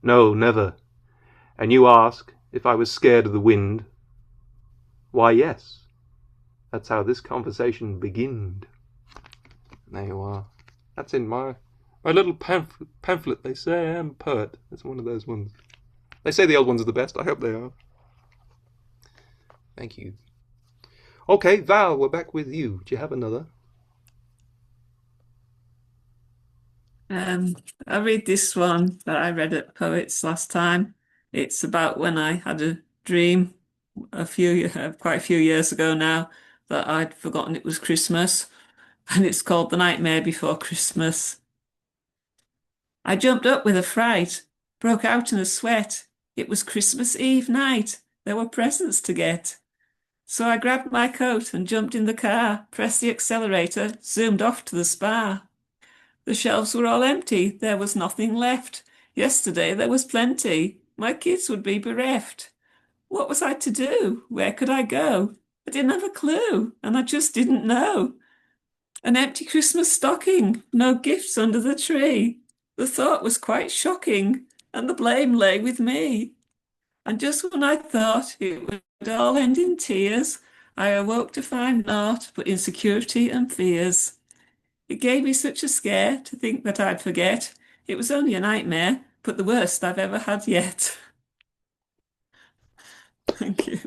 No, never. And you ask if I was scared of the wind? Why, yes. That's how this conversation beginned. There you are. That's in my little pamphlet. They say I am a poet. It's one of those ones. They say the old ones are the best. I hope they are. Thank you. Okay, Val, we're back with you. Do you have another? I read this one that I read at Poets last time. It's about when I had a dream quite a few years ago now, that I'd forgotten it was Christmas, and it's called The Nightmare Before Christmas. I jumped up with a fright, broke out in a sweat. It was Christmas Eve night. There were presents to get. So I grabbed my coat and jumped in the car, pressed the accelerator, zoomed off to the spa. The shelves were all empty. There was nothing left. Yesterday there was plenty. My kids would be bereft. What was I to do? Where could I go? I didn't have a clue, and I just didn't know. An empty Christmas stocking, no gifts under the tree. The thought was quite shocking, and the blame lay with me. And just when I thought it would all end in tears, I awoke to find naught but insecurity and fears. It gave me such a scare to think that I'd forget. It was only a nightmare, but the worst I've ever had yet. Thank you.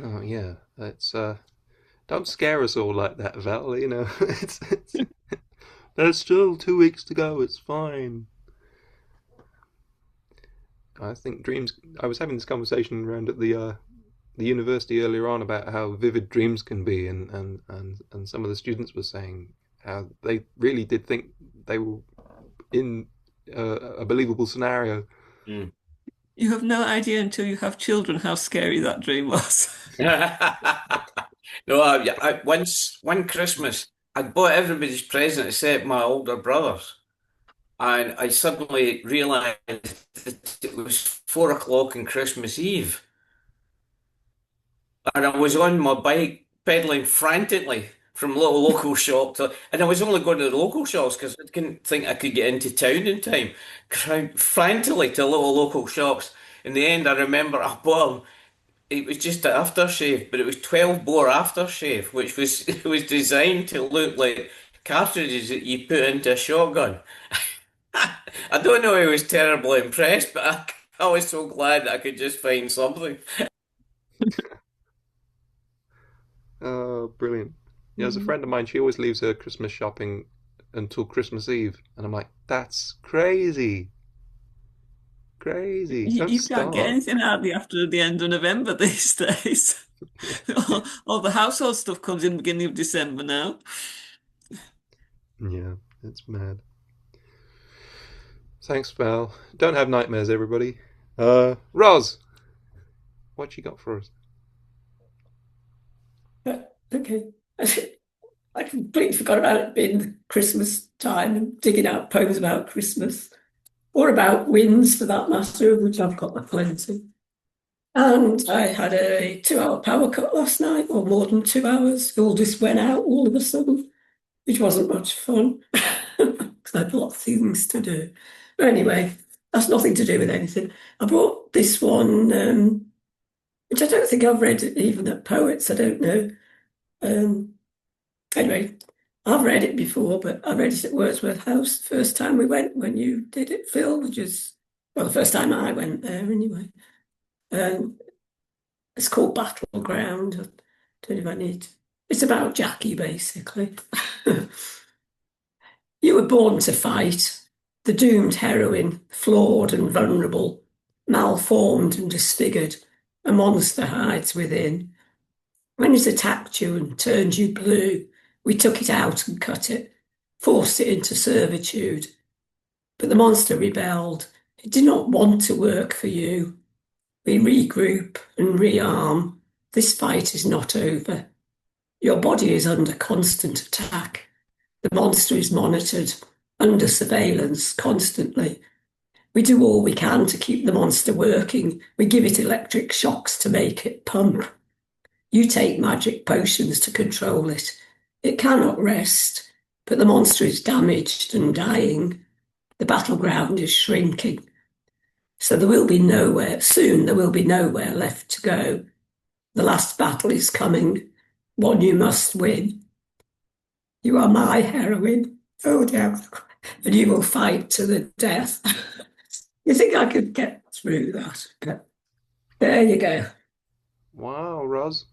Oh yeah, it's don't scare us all like that, Val. You know, there's still 2 weeks to go. It's fine. I think dreams. I was having this conversation around at the university earlier on about how vivid dreams can be, and some of the students were saying how they really did think they were in a believable scenario. Mm. You have no idea until you have children how scary that dream was. No, once one Christmas, I bought everybody's present except my older brothers, and I suddenly realised that it was 4 o'clock on Christmas Eve, and I was on my bike pedaling frantically from little local shop to, and I was only going to the local shops because I didn't think I could get into town in time. Frantically to little local shops. In the end, I remember I bought them. It was just an aftershave, but it was 12 bore aftershave, which was it was designed to look like cartridges that you put into a shotgun. I don't know, I was terribly impressed, but I was so glad that I could just find something. Oh, brilliant. Yeah, there's a friend of mine, she always leaves her Christmas shopping until Christmas Eve. And I'm like, that's crazy. Crazy. You Don't can't get start. anything out after the end of November these days. all the household stuff comes in the beginning of December now. Yeah, it's mad. Thanks, Val. Don't have nightmares, everybody. Roz, what you got for us? Okay. I completely forgot about it being Christmas time and digging out poems about Christmas, or about winds for that matter, of which I've got plenty. And I had a 2-hour power cut last night, or more than 2 hours. It all just went out all of a sudden, which wasn't much fun because I had a lot of things to do. But anyway, that's nothing to do with anything. I brought this one, which I don't think I've read even at Poets, I don't know. Anyway, I've read it before, but I read it at Wordsworth House the first time we went, when you did it, Phil, which is, well, the first time I went there anyway. It's called Battleground. I don't know if I need. It's about Jackie, basically. You were born to fight, the doomed heroine, flawed and vulnerable, malformed and disfigured, a monster hides within. When it attacked you and turned you blue, we took it out and cut it, forced it into servitude. But the monster rebelled. It did not want to work for you. We regroup and rearm. This fight is not over. Your body is under constant attack. The monster is monitored, under surveillance constantly. We do all we can to keep the monster working. We give it electric shocks to make it pump. You take magic potions to control it. It cannot rest, but the monster is damaged and dying. The battleground is shrinking. So there will be nowhere left to go. The last battle is coming, one you must win. You are my heroine. Oh dear. And you will fight to the death. You think I could get through that? But there you go. Wow, Roz.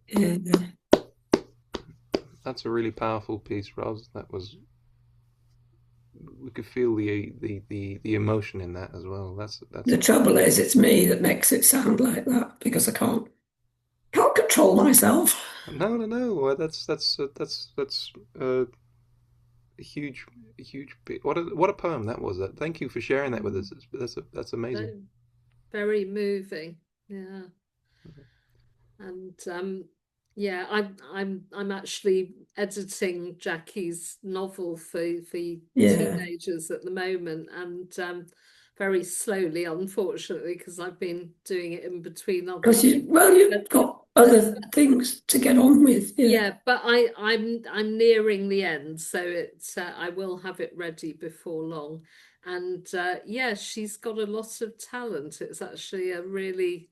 Yeah. That's a really powerful piece, Roz. That was, we could feel the emotion in that as well. That's The trouble is, it's me that makes it sound like that because I can't control myself. no. That's a huge bit. What a poem that was. That. Thank you for sharing that with us. That's amazing. Very moving. Yeah. And yeah, I'm actually editing Jackie's novel for teenagers at the moment, and very slowly, unfortunately, because I've been doing it in between other. Because you've got other things to get on with. Yeah, but I'm nearing the end, so I will have it ready before long. And yeah, she's got a lot of talent. It's actually a really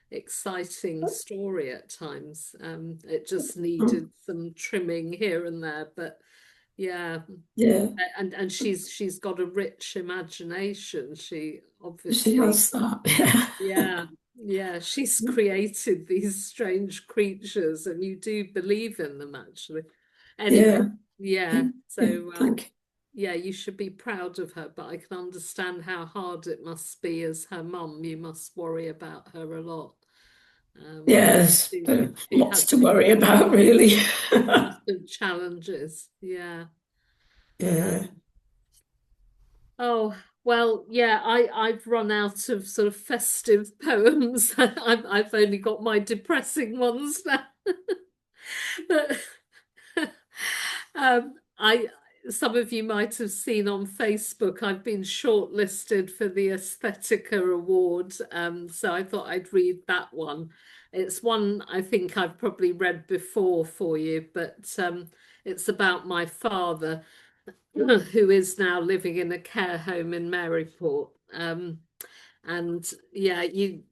exciting story at times. It just needed some trimming here and there, but yeah. And she's got a rich imagination. She obviously has that. yeah, she's created these strange creatures, and you do believe in them actually. Anyway, so yeah, you should be proud of her, but I can understand how hard it must be as her mum. You must worry about her a lot. Yes, lots to worry about, really. Constant challenges, yeah. Oh, well, yeah, I've run out of sort of festive poems. I've only got my depressing ones now. But some of you might have seen on Facebook, I've been shortlisted for the Aesthetica Award. So I thought I'd read that one. It's one I think I've probably read before for you, but it's about my father, who is now living in a care home in Maryport. And yeah, you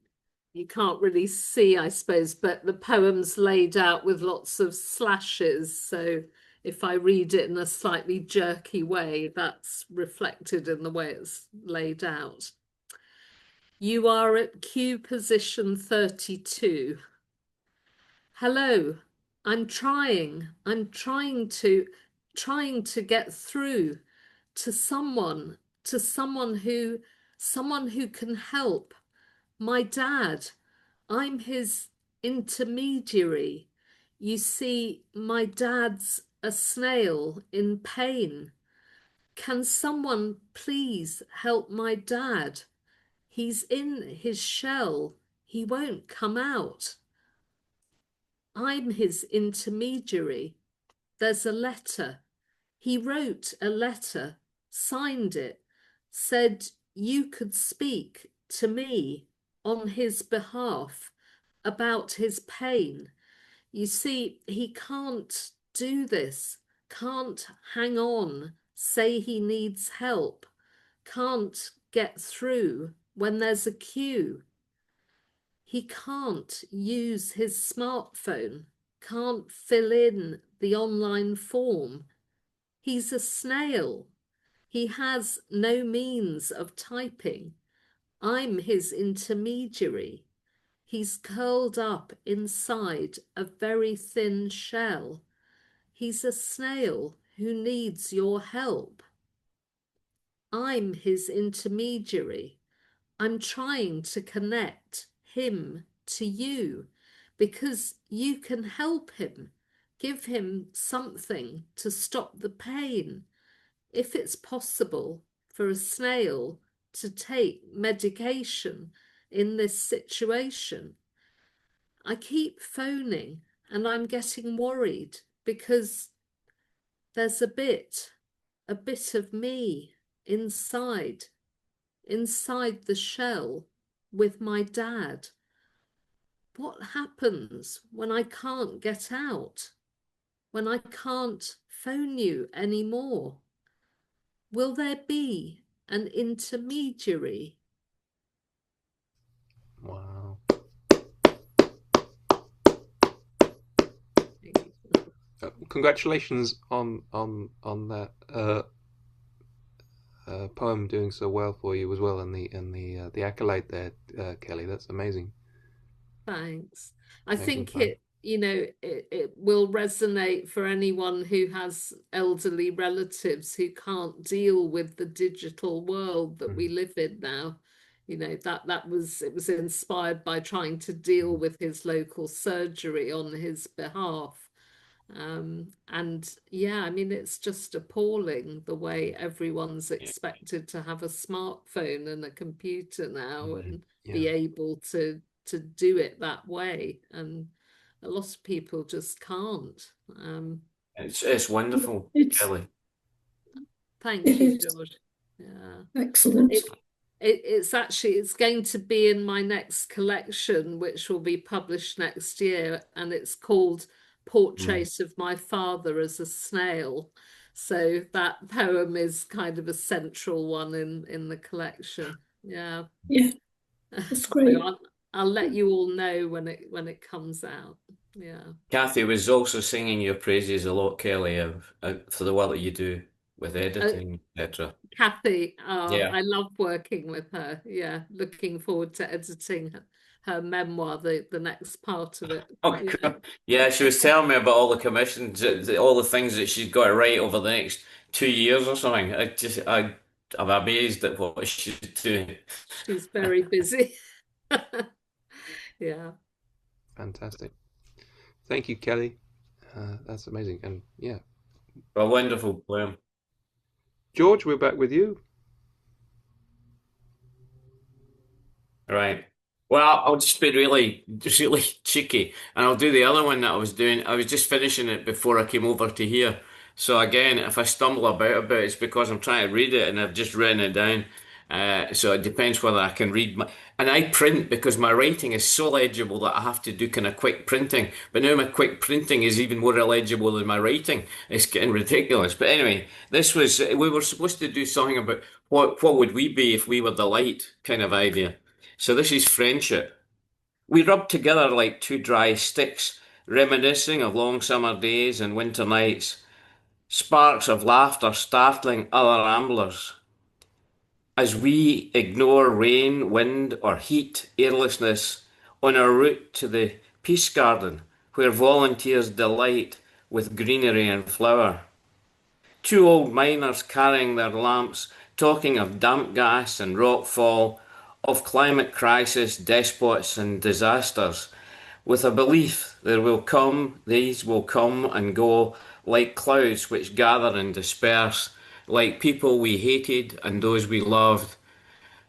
can't really see, I suppose, but the poem's laid out with lots of slashes. So if I read it in a slightly jerky way, that's reflected in the way it's laid out. You are at queue position 32. Hello, I'm trying to get through to someone who can help. My dad, I'm his intermediary. You see, my dad's a snail in pain. Can someone please help my dad? He's in his shell. He won't come out. I'm his intermediary. There's a letter. He wrote a letter, signed it, said you could speak to me on his behalf about his pain. You see, he can't do this, can't hang on, say he needs help, can't get through when there's a queue. He can't use his smartphone, can't fill in the online form. He's a snail. He has no means of typing. I'm his intermediary. He's curled up inside a very thin shell. He's a snail who needs your help. I'm his intermediary. I'm trying to connect him to you because you can help him, give him something to stop the pain. If it's possible for a snail to take medication in this situation, I keep phoning and I'm getting worried because there's a bit of me inside the shell with my dad. What happens when I can't get out? When I can't phone you anymore? Will there be an intermediary? Wow. Congratulations on that poem doing so well for you as well, and the accolade there, Kelly. That's amazing. Thanks. I think Excellent. it will resonate for anyone who has elderly relatives who can't deal with the digital world that we live in now. It was inspired by trying to deal with his local surgery on his behalf. And yeah, I mean, it's just appalling the way everyone's expected to have a smartphone and a computer now and be able to do it that way. And a lot of people just can't. It's wonderful, Kelly. Thank It you, is. George. Yeah. Excellent. It's going to be in my next collection, which will be published next year, and it's called Portrait of My Father as a Snail. So that poem is kind of a central one in the collection. Yeah. Yeah, that's great. So I'll let you all know when it comes out. Yeah. Kathy was also singing your praises a lot, Kelly, for the work that you do with editing, etc. Kathy, Yeah. I love working with her. Yeah, looking forward to editing her memoir, the next part of it. Oh, Yeah. God. Yeah, she was telling me about all the commissions, all the things that she's got to write over the next 2 years or something. I'm amazed at what she's doing. She's very busy. Yeah. Fantastic. Thank you, Kelly. That's amazing. And yeah, A wonderful poem. George, we're back with you. Right. Well, I'll just be really cheeky, and I'll do the other one that I was doing. I was just finishing it before I came over to here. So again, if I stumble about a bit, it's because I'm trying to read it and I've just written it down. So it depends whether I can read and I print because my writing is so legible that I have to do kind of quick printing. But now my quick printing is even more illegible than my writing. It's getting ridiculous. But anyway, we were supposed to do something about what would we be if we were the light kind of idea. So this is friendship. We rub together like two dry sticks, reminiscing of long summer days and winter nights, sparks of laughter startling other ramblers. As we ignore rain, wind, or heat, airlessness on our route to the Peace Garden, where volunteers delight with greenery and flower. Two old miners carrying their lamps, talking of damp gas and rockfall, of climate crisis, despots, and disasters, with a belief these will come and go like clouds which gather and disperse, like people we hated and those we loved,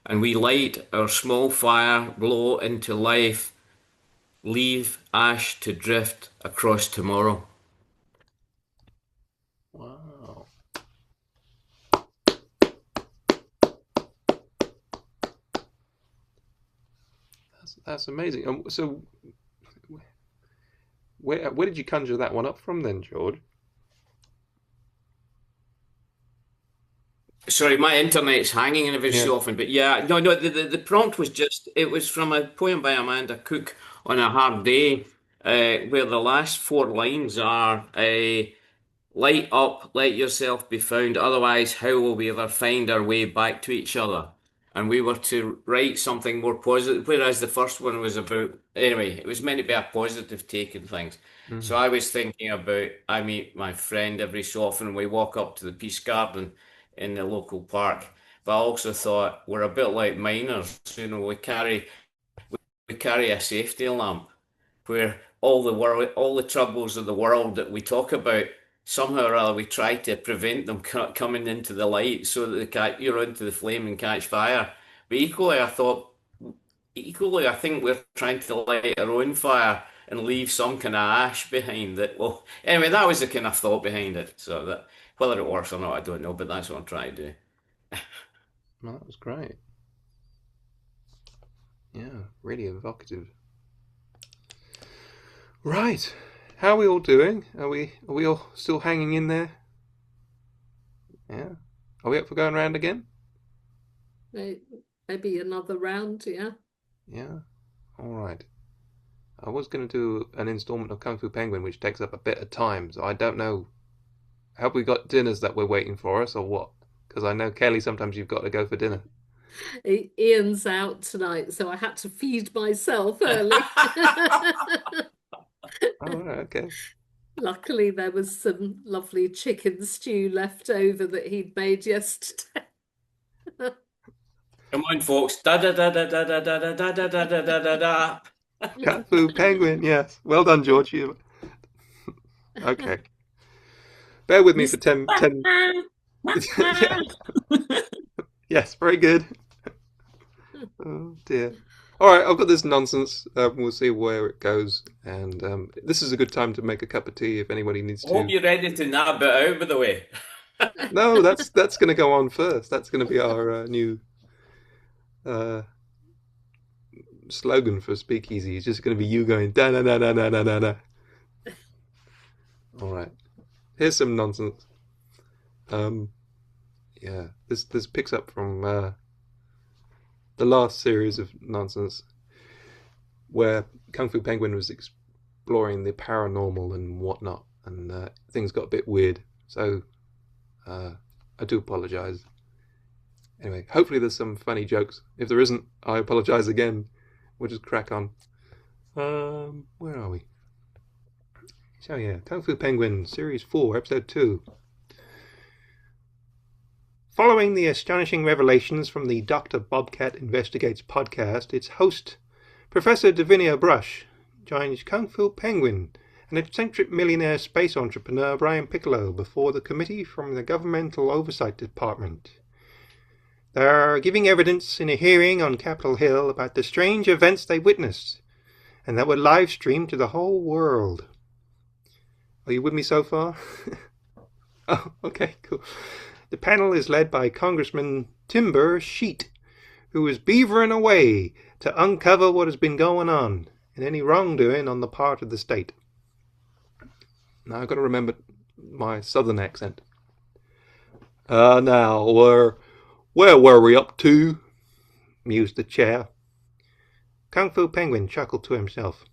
and we light our small fire, blow into life, leave ash to drift across tomorrow. Wow. That's amazing. So, where did you conjure that one up from then, George? Sorry, my internet's hanging in every so often, but yeah, no, the prompt was it was from a poem by Amanda Cook on a hard day, where the last four lines are, light up, let yourself be found, otherwise how will we ever find our way back to each other? And we were to write something more positive, whereas the first one was about, anyway, it was meant to be a positive take on things. So I was thinking about, I meet my friend every so often, we walk up to the Peace Garden in the local park. But I also thought we're a bit like miners, we carry a safety lamp where all the troubles of the world that we talk about, somehow or other we try to prevent them coming into the light so that into the flame and catch fire. But equally, I thought equally, I think we're trying to light our own fire and leave some kind of ash behind it. Well, anyway, that was the kind of thought behind it. So that whether it works or not, I don't know, but that's what I'm trying to do. Well, that was great. Yeah, really evocative. Right. How are we all doing? Are we all still hanging in there? Yeah. Are we up for going round again? Maybe another round, yeah. Yeah. All right. I was going to do an installment of Kung Fu Penguin, which takes up a bit of time, so I don't know. Have we got dinners that we're waiting for us, or what? Because I know, Kelly, sometimes you've got to go for dinner. Ian's out tonight, so I had to feed myself early. Oh, right, okay. Luckily, there was some lovely chicken stew left over that he'd made yesterday. Come on, folks. Da da da da da da da da da da da da da da. Kung Fu Penguin, yes. Well done, George. Okay. Bear with me for 10. Yes, very good. Oh, dear. All right, I've got this nonsense. We'll see where it goes. And this is a good time to make a cup of tea if anybody needs I hope to. you're ready to nab it out, by the way. No, that's going to go on first. That's going to be our new slogan for SpeakEasy. It's just going to be you going da na na na na na na na. All right. Here's some nonsense. Yeah, this picks up from the last series of nonsense where Kung Fu Penguin was exploring the paranormal and whatnot, and things got a bit weird. So I do apologize. Anyway, hopefully there's some funny jokes. If there isn't, I apologize again. We'll just crack on. Where are we? So yeah, Kung Fu Penguin, Series 4, Episode 2. Following the astonishing revelations from the Dr. Bobcat Investigates podcast, its host, Professor Davinia Brush, joins Kung Fu Penguin, an eccentric millionaire space entrepreneur Brian Piccolo, before the committee from the Governmental Oversight Department. They are giving evidence in a hearing on Capitol Hill about the strange events they witnessed, and that were live-streamed to the whole world. Are you with me so far? Oh, okay, cool. The panel is led by Congressman Timber Sheet, who is beavering away to uncover what has been going on and any wrongdoing on the part of the state. Now I've got to remember my southern accent. Now, where were we up to? Mused the chair. Kung Fu Penguin chuckled to himself.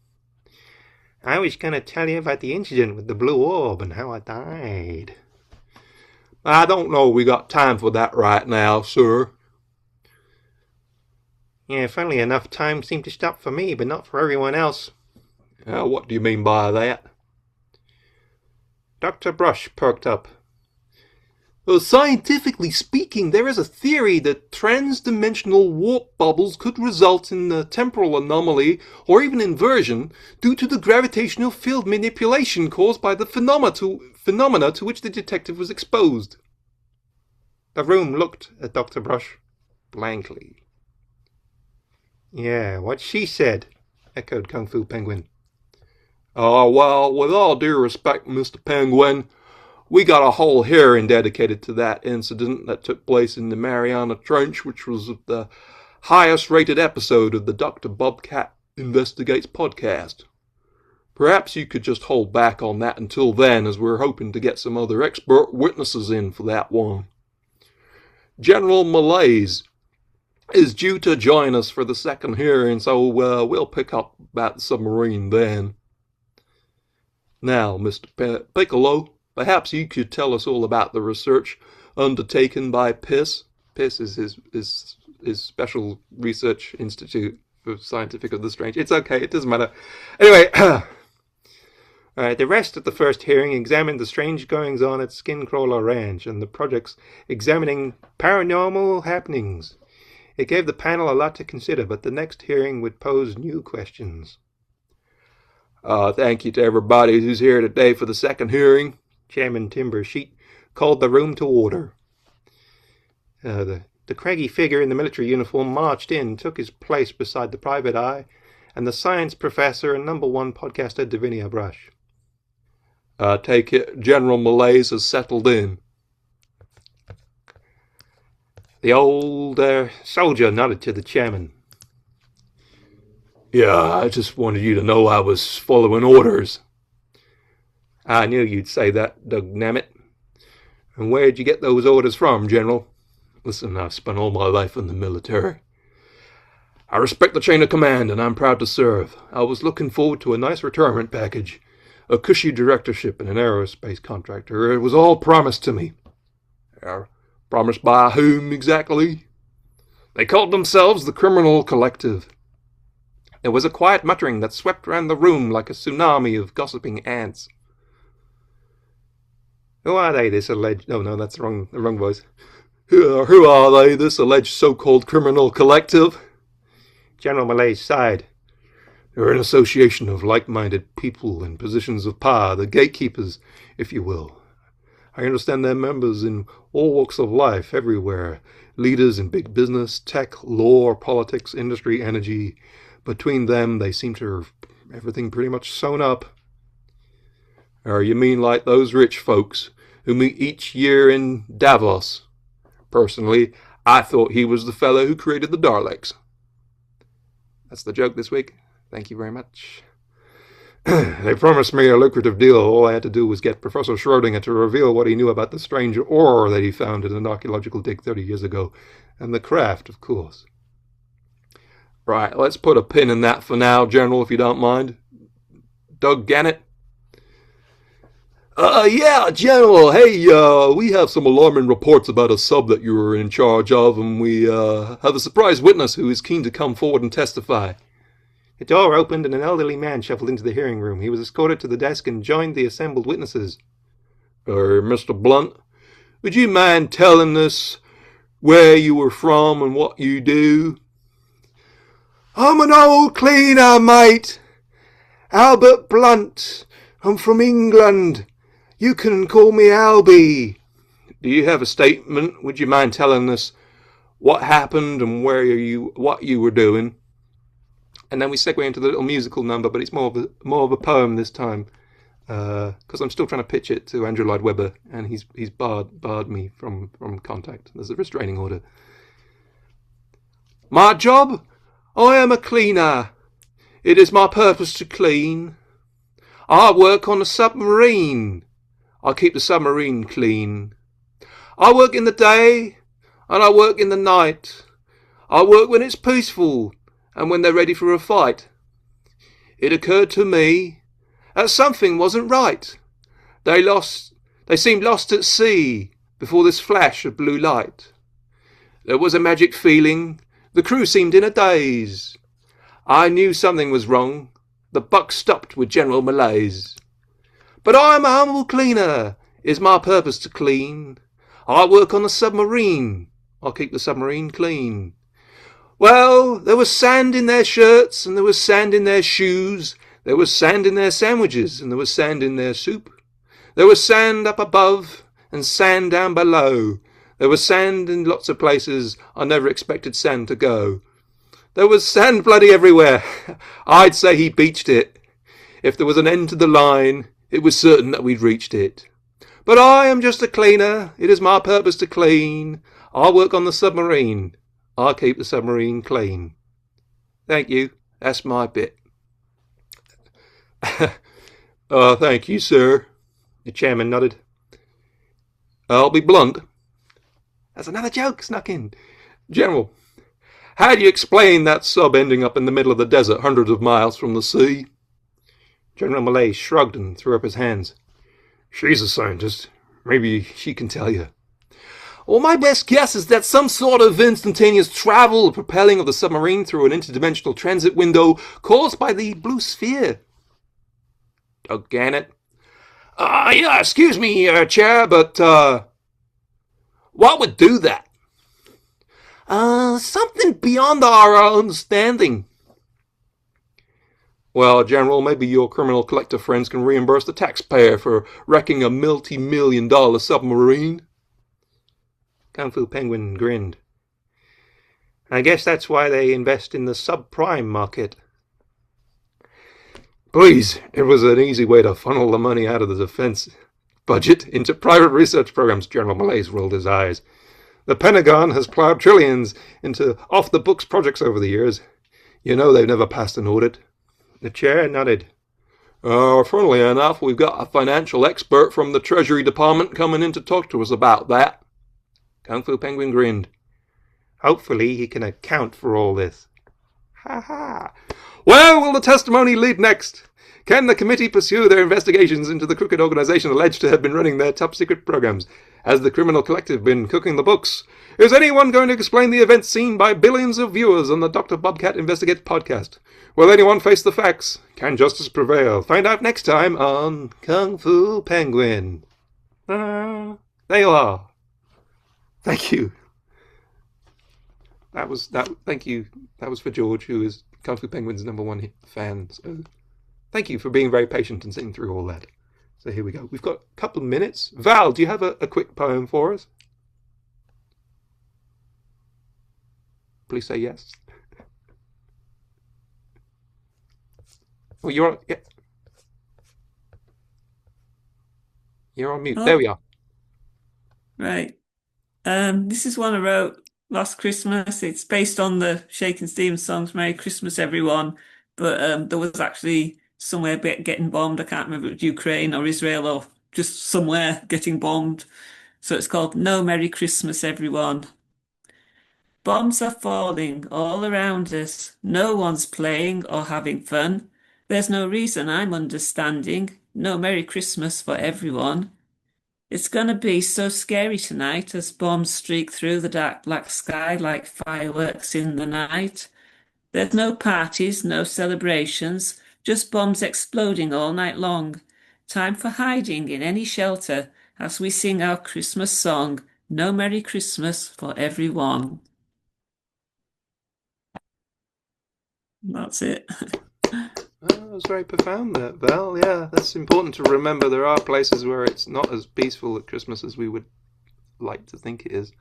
I was going to tell you about the incident with the blue orb and how I died. I don't know we got time for that right now, sir. Yeah, funnily enough, time seemed to stop for me, but not for everyone else. What do you mean by that? Dr. Brush perked up. Well, scientifically speaking, there is a theory that trans-dimensional warp bubbles could result in a temporal anomaly or even inversion due to the gravitational field manipulation caused by the phenomena to which the detective was exposed. The room looked at Dr. Brush blankly. Yeah, what she said, echoed Kung Fu Penguin. Well, with all due respect, Mr. Penguin, we got a whole hearing dedicated to that incident that took place in the Mariana Trench, which was the highest rated episode of the Dr. Bobcat Investigates podcast. Perhaps you could just hold back on that until then, as we're hoping to get some other expert witnesses in for that one. General Malaise is due to join us for the second hearing, so we'll pick up about the submarine then. Now, Mr. Piccolo, perhaps you could tell us all about the research undertaken by PIS. PIS is his special research institute for scientific of the strange. It's okay, it doesn't matter. Anyway, the rest of the first hearing examined the strange goings-on at Skincrawler Ranch and the projects examining paranormal happenings. It gave the panel a lot to consider, but the next hearing would pose new questions. Thank you to everybody who's here today for the second hearing. Chairman Timber Sheet called the room to order. The The craggy figure in the military uniform marched in, took his place beside the private eye, and the science professor and #1 podcaster Davinia Brush. I take it General Malaise has settled in. The old soldier nodded to the chairman. Yeah, I just wanted you to know I was following orders. I knew you'd say that, Doug Nammit. And where'd you get those orders from, General? Listen, I've spent all my life in the military. I respect the chain of command, and I'm proud to serve. I was looking forward to a nice retirement package, a cushy directorship in an aerospace contractor. It was all promised to me. Promised by whom exactly? They called themselves the Criminal Collective. There was a quiet muttering that swept round the room like a tsunami of gossiping ants. Who are they, this alleged... Oh, no, that's the wrong voice. Who are they, this alleged so-called criminal collective? General Malaise sighed. They're an association of like-minded people in positions of power, the gatekeepers, if you will. I understand they're members in all walks of life, everywhere. Leaders in big business, tech, law, politics, industry, energy. Between them, they seem to have everything pretty much sewn up. Or you mean like those rich folks who meet each year in Davos? Personally, I thought he was the fellow who created the Daleks. That's the joke this week. Thank you very much. They promised me a lucrative deal. All I had to do was get Professor Schrödinger to reveal what he knew about the strange ore that he found in an archaeological dig 30 years ago. And the craft, of course. Right, let's put a pin in that for now, General, if you don't mind. Doug Gannett? Yeah, General, hey, we have some alarming reports about a sub that you were in charge of, and we have a surprise witness who is keen to come forward and testify. The door opened and an elderly man shuffled into the hearing room. He was escorted to the desk and joined the assembled witnesses. Mr. Blunt, would you mind telling us where you were from and what you do? I'm an old cleaner, mate. Albert Blunt. I'm from England. You can call me Albie. Do you have a statement? Would you mind telling us what happened and what you were doing? And then we segue into the little musical number, but it's more of a poem this time, because I'm still trying to pitch it to Andrew Lloyd Webber, and he's barred me from contact. There's a restraining order. My job? I am a cleaner. It is my purpose to clean. I work on a submarine. I keep the submarine clean. I work in the day, and I work in the night. I work when it's peaceful, and when they're ready for a fight. It occurred to me that something wasn't right. They seemed lost at sea before this flash of blue light. There was a magic feeling. The crew seemed in a daze. I knew something was wrong. The buck stopped with General Malaise. But I'm a humble cleaner. It's my purpose to clean. I work on a submarine. I'll keep the submarine clean. Well, there was sand in their shirts, and there was sand in their shoes. There was sand in their sandwiches, and there was sand in their soup. There was sand up above, and sand down below. There was sand in lots of places I never expected sand to go. There was sand bloody everywhere. I'd say he beached it. If there was an end to the line, it was certain that we'd reached it. But I am just a cleaner. It is my purpose to clean. I work on the submarine. I keep the submarine clean. Thank you. That's my bit. Thank you, sir. The chairman nodded. I'll be blunt. That's another joke snuck in. General, how do you explain that sub ending up in the middle of the desert, hundreds of miles from the sea? General Malaise shrugged and threw up his hands. She's a scientist. Maybe she can tell you. Well, my best guess is that some sort of instantaneous travel or propelling of the submarine through an interdimensional transit window caused by the blue sphere. Doug Gannett. Yeah, excuse me, Chair, but, what would do that? Something beyond our understanding. Well, General, maybe your criminal collector friends can reimburse the taxpayer for wrecking a multi-million-dollar submarine. Kung Fu Penguin grinned. I guess that's why they invest in the subprime market. Please, it was an easy way to funnel the money out of the defense budget into private research programs. General Malaise rolled his eyes. The Pentagon has plowed trillions into off-the-books projects over the years. You know they've never passed an audit. The chair nodded. Funnily enough, we've got a financial expert from the Treasury Department coming in to talk to us about that. Kung Fu Penguin grinned. Hopefully he can account for all this. Ha ha. Where will the testimony lead next? Can the committee pursue their investigations into the crooked organization alleged to have been running their top-secret programs? Has the criminal collective been cooking the books? Is anyone going to explain the events seen by billions of viewers on the Dr. Bobcat Investigates podcast? Will anyone face the facts? Can justice prevail? Find out next time on Kung Fu Penguin. There you are. Thank you. Thank you. That was for George, who is Kung Fu Penguin's #1 fan. So thank you for being very patient and sitting through all that. So here we go. We've got a couple of minutes. Val, do you have a quick poem for us? Please say yes. Oh, you're on. Yeah. You're on mute. Oh. There we are. Right. This is one I wrote last Christmas. It's based on the Shakin' Stevens songs "Merry Christmas, Everyone," but there was actually somewhere getting bombed. I can't remember if it was Ukraine or Israel or just somewhere getting bombed. So it's called "No Merry Christmas, Everyone." Bombs are falling all around us. No one's playing or having fun. There's no reason I'm understanding. No Merry Christmas for everyone. It's gonna be so scary tonight as bombs streak through the dark black sky like fireworks in the night. There's no parties, no celebrations, just bombs exploding all night long. Time for hiding in any shelter as we sing our Christmas song, No Merry Christmas for Everyone. That's it. That was very profound there, Val. Yeah, that's important to remember. There are places where it's not as peaceful at Christmas as we would like to think it is.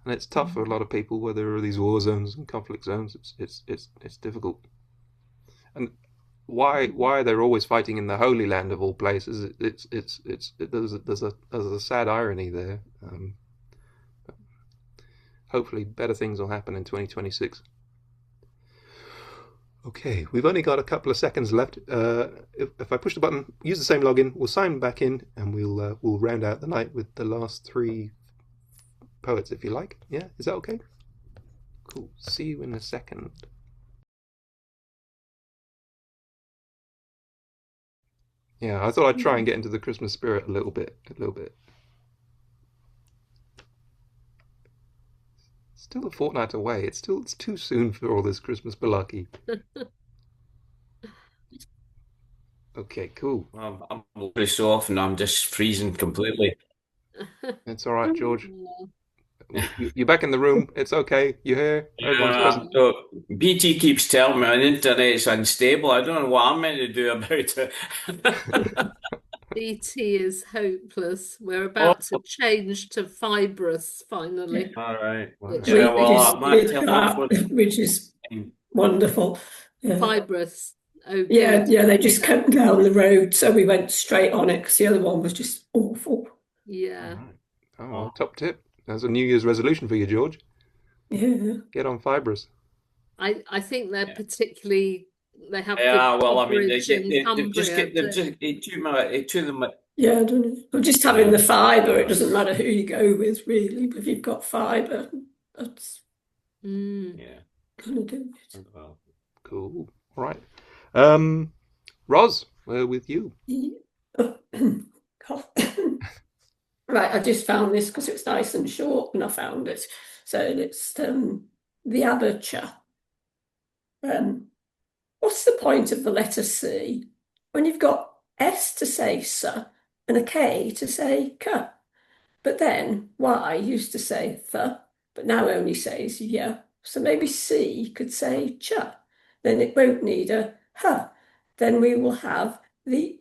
And it's tough for a lot of people where there are these war zones and conflict zones. It's difficult. And why they're always fighting in the Holy Land of all places? There's a sad irony there. Hopefully, better things will happen in 2026. Okay, we've only got a couple of seconds left. If I push the button, use the same login, we'll sign back in, and we'll round out the night with the last 3 poets, if you like. Yeah, is that okay? Cool. See you in a second. Yeah, I thought I'd try and get into the Christmas spirit a little bit. Still a fortnight away. It's too soon for all this Christmas malarkey. Okay, cool. I'm very soft and I'm just freezing completely. It's all right, George. You're back in the room. It's okay. You're here. Everyone's present. So BT keeps telling me the internet's unstable. I don't know what I'm meant to do about it. BT is hopeless. We're about to change to fibrous finally. All right. Which, Yeah, well, I might tell which is wonderful. Yeah. fibrous. Oh, Yeah, good. yeah, they just came down the road, so we went straight on it because the other one was just awful. Yeah. Oh, well, top tip. That's a New Year's resolution for you, George. Yeah. Get on fibrous. I think they're particularly they have Yeah, good well, I mean, coverage in they've just Cumbria. to them. Yeah, I don't know. Well, just having the fibre, it doesn't matter who you go with, really. But if you've got fibre, that's Yeah. gonna do it. Well, Cool. All right. Roz, we're with you. God. Right, I just found this because it's nice and short, and I found it. So it's the aperture. What's the point of the letter C when you've got S to say S and a K to say K? But then Y used to say th, but now only says yeah. So maybe C could say ch. Then it won't need a h. Then we will have the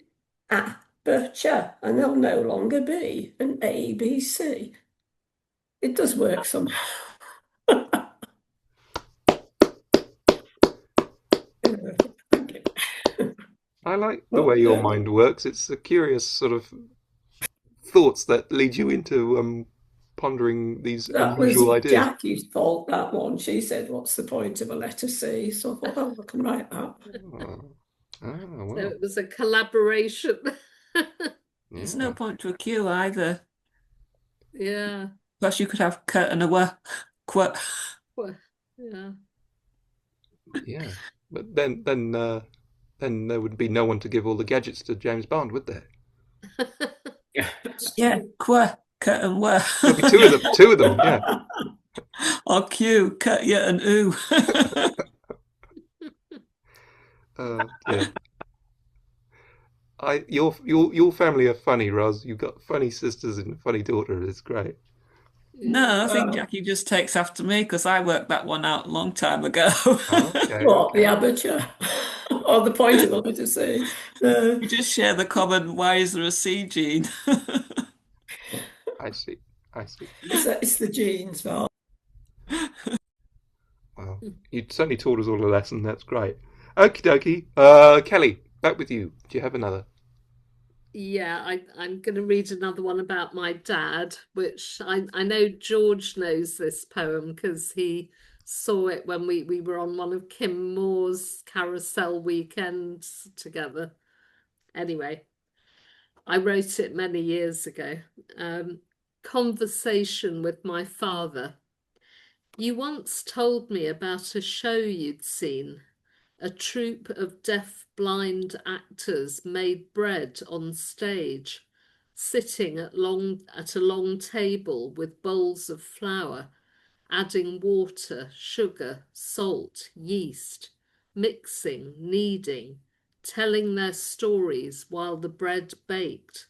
aperture, and there'll no longer be an ABC. It does work somehow. I like the Well, way your mind works. It's a curious sort of thoughts that lead you into pondering these that was unusual ideas. Jackie's fault, that one. She said, "What's the point of a letter C?" So I thought, oh, I can write that. Oh, So well, it was a collaboration. There's yeah, no point to a Q either. Yeah. Plus, you could have Q and a W. Qu. Well, yeah. yeah. But then there would be no one to give all the gadgets to James Bond, would there? Yeah, Qu, Q and W. There'll be two of them. Two of them. Yeah. Or Q, Q, yeah, and oo. Yeah. Your family are funny, Roz. You've got funny sisters and a funny daughter. It's great. No, I think Well, Jackie just takes after me because I worked that one out a long time ago. Okay, what, the okay. aperture? Or the point of a letter C? No. We just share the common why is there a C gene? I see. I see. It's the genes, well. Well, you certainly taught us all a lesson. That's great. Okie dokie. Kelly, back with you. Do you have another? Yeah, I'm going to read another one about my dad, which I know George knows this poem because he saw it when we were on one of Kim Moore's carousel weekends together. Anyway, I wrote it many years ago. Conversation with my father. You once told me about a show you'd seen. A troupe of deaf-blind actors made bread on stage, sitting at a long table with bowls of flour, adding water, sugar, salt, yeast, mixing, kneading, telling their stories while the bread baked,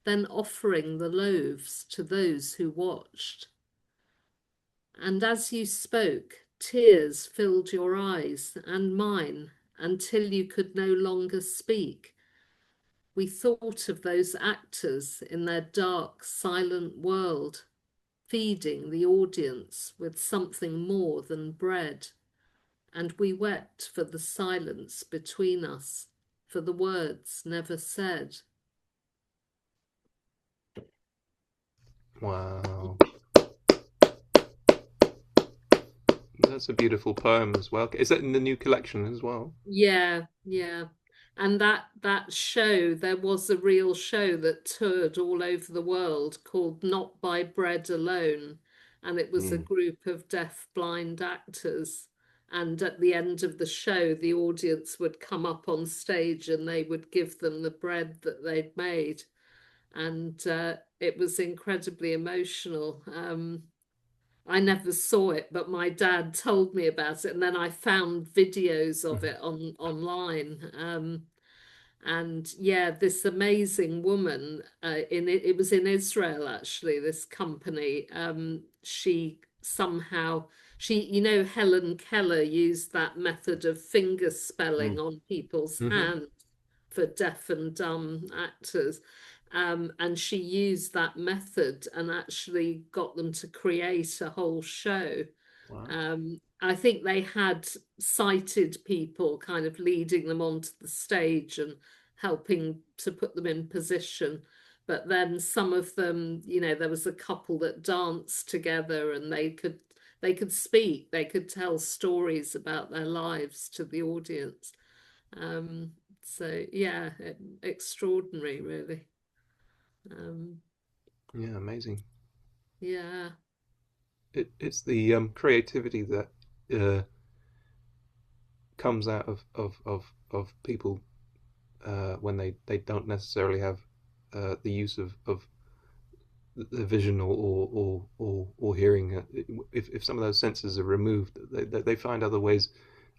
then offering the loaves to those who watched. And as you spoke, tears filled your eyes and mine until you could no longer speak. We thought of those actors in their dark, silent world, feeding the audience with something more than bread. And we wept for the silence between us, for the words never said. Wow. That's a beautiful poem as well. Is that in the new collection as well? Yeah, yeah. And that show, there was a real show that toured all over the world called Not by Bread Alone. And it was a Mm. group of deaf-blind actors. And at the end of the show, the audience would come up on stage and they would give them the bread that they'd made. And it was incredibly emotional. I never saw it, but my dad told me about it, and then I found videos of it online. And yeah, this amazing woman it was in Israel actually. This company, she somehow Helen Keller used that method of finger spelling Mm. on people's Hmm. hands for deaf and dumb actors. And she used that method and actually got them to create a whole show. Wow. I think they had sighted people kind of leading them onto the stage and helping to put them in position. But then some of them, there was a couple that danced together and they could speak, they could tell stories about their lives to the audience. Um, so yeah, extraordinary, really. Um, Yeah, amazing. yeah, It's the creativity that uh, comes out of people when they don't necessarily have the use of the vision or hearing. If some of those senses are removed, they find other ways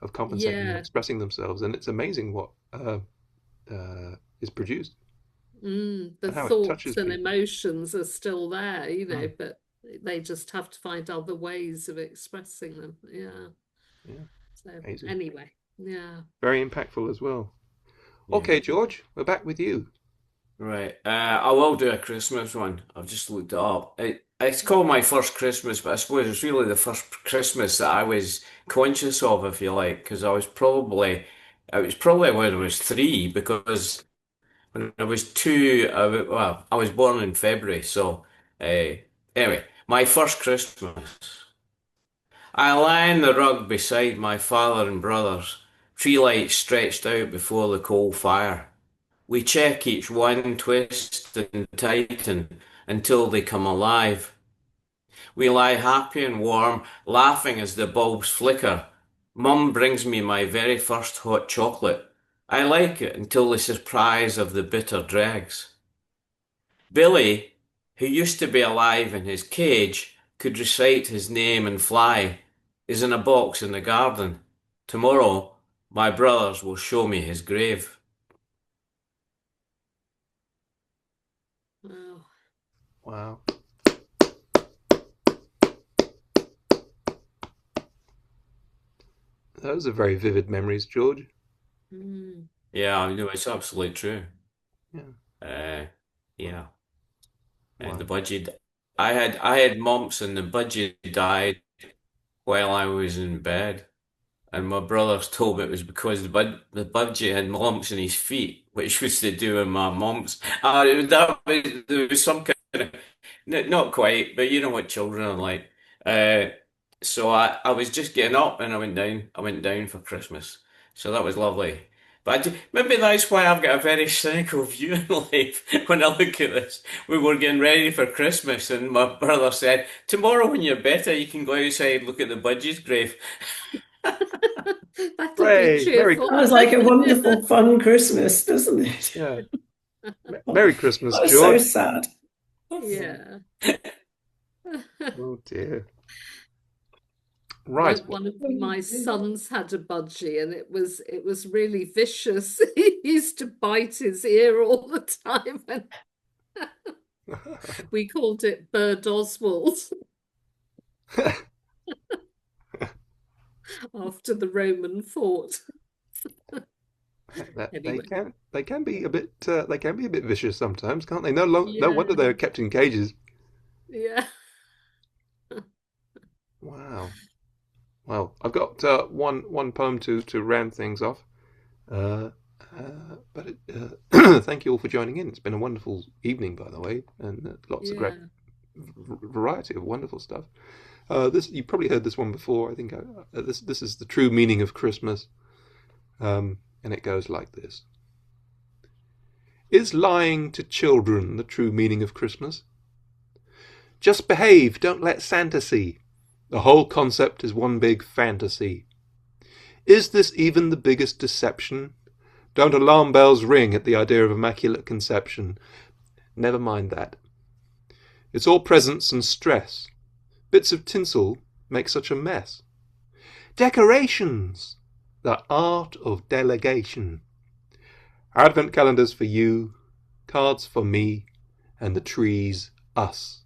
of compensating and yeah. expressing themselves, and it's amazing what is produced The and how it thoughts touches and people. emotions are still there, Mm, but they just have to find other ways of expressing them. Yeah. yeah, So amazing. anyway, yeah. Very impactful as well. Yeah. Okay, George, we're back with you. Right. I will do a Christmas one. I've just looked it up. It's called My First Christmas, but I suppose it's really the first Christmas that I was conscious of, if you like, because I was probably It was probably when I was 3 because when I was 2, well, I was born in February. So, anyway, my first Christmas. I lie on the rug beside my father and brothers, tree lights stretched out before the coal fire. We check each one, twist and tighten until they come alive. We lie happy and warm, laughing as the bulbs flicker. Mum brings me my very first hot chocolate. I like it until the surprise of the bitter dregs. Billy, who used to be alive in his cage, could recite his name and fly, is in a box in the garden. Tomorrow, my brothers will show me his grave. Wow. Wow. Those are very vivid memories, George. Mm. Yeah, I know it's absolutely true. Yeah. Yeah. And the Wow. budgie, I had mumps, and the budgie died while I was in bed. And my brothers told me it was because the budgie had lumps in his feet, which was to do with my mumps. There was some kind of, not quite, but you know what children are like. Uh, so I was just getting up and I went down. I went down for Christmas. So that was lovely. But maybe that's why I've got a very cynical view in life when I look at this. We were getting ready for Christmas, and my brother said, "Tomorrow, when you're better, you can go outside, look at the budgie's grave." That'll be Hooray! cheerful. Sounds like a wonderful, fun Christmas, doesn't it? Yeah. Merry Christmas, That was so George. sad. Yeah. Oh dear. Right. One of my sons had a budgie, and it was really vicious. He used to bite his ear all the time, and we called it Bird Oswald after the Roman fort. Anyway, They can be a bit vicious sometimes, can't they? No wonder yeah, they're kept in cages. yeah, Wow. Well, I've got one poem to round things off. Uh, Thank you all for joining in. It's been a wonderful evening, by the way, and lots of great yeah, variety of wonderful stuff. This you probably heard this one before. I think this is the true meaning of Christmas, and it goes like this: Is lying to children the true meaning of Christmas? Just behave, don't let Santa see. The whole concept is one big fantasy. Is this even the biggest deception? Don't alarm bells ring at the idea of immaculate conception. Never mind that. It's all presents and stress. Bits of tinsel make such a mess. Decorations! The art of delegation. Advent calendars for you, cards for me, and the trees us.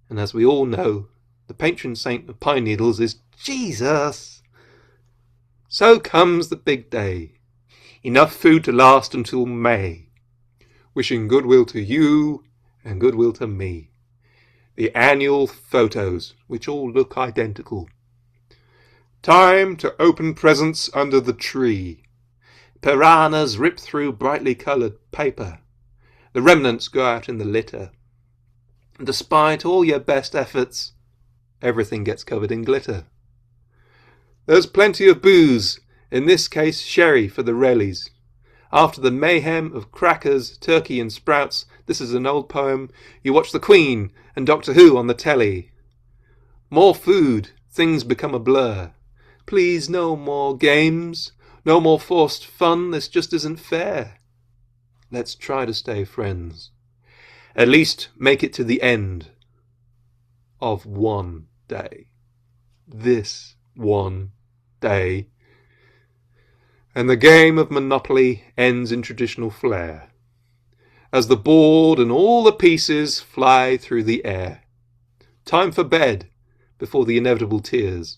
And as we all know, the patron saint of pine needles is Jesus. So comes the big day. Enough food to last until May. Wishing goodwill to you and goodwill to me. The annual photos, which all look identical. Time to open presents under the tree. Piranhas rip through brightly coloured paper. The remnants go out in the litter. Despite all your best efforts, everything gets covered in glitter. There's plenty of booze, in this case sherry for the rellies. After the mayhem of crackers, turkey and sprouts, this is an old poem, you watch the Queen and Doctor Who on the telly. More food, things become a blur. Please no more games, no more forced fun, this just isn't fair. Let's try to stay friends. At least make it to the end of one day. This one day. And the game of Monopoly ends in traditional flair, as the board and all the pieces fly through the air. Time for bed before the inevitable tears.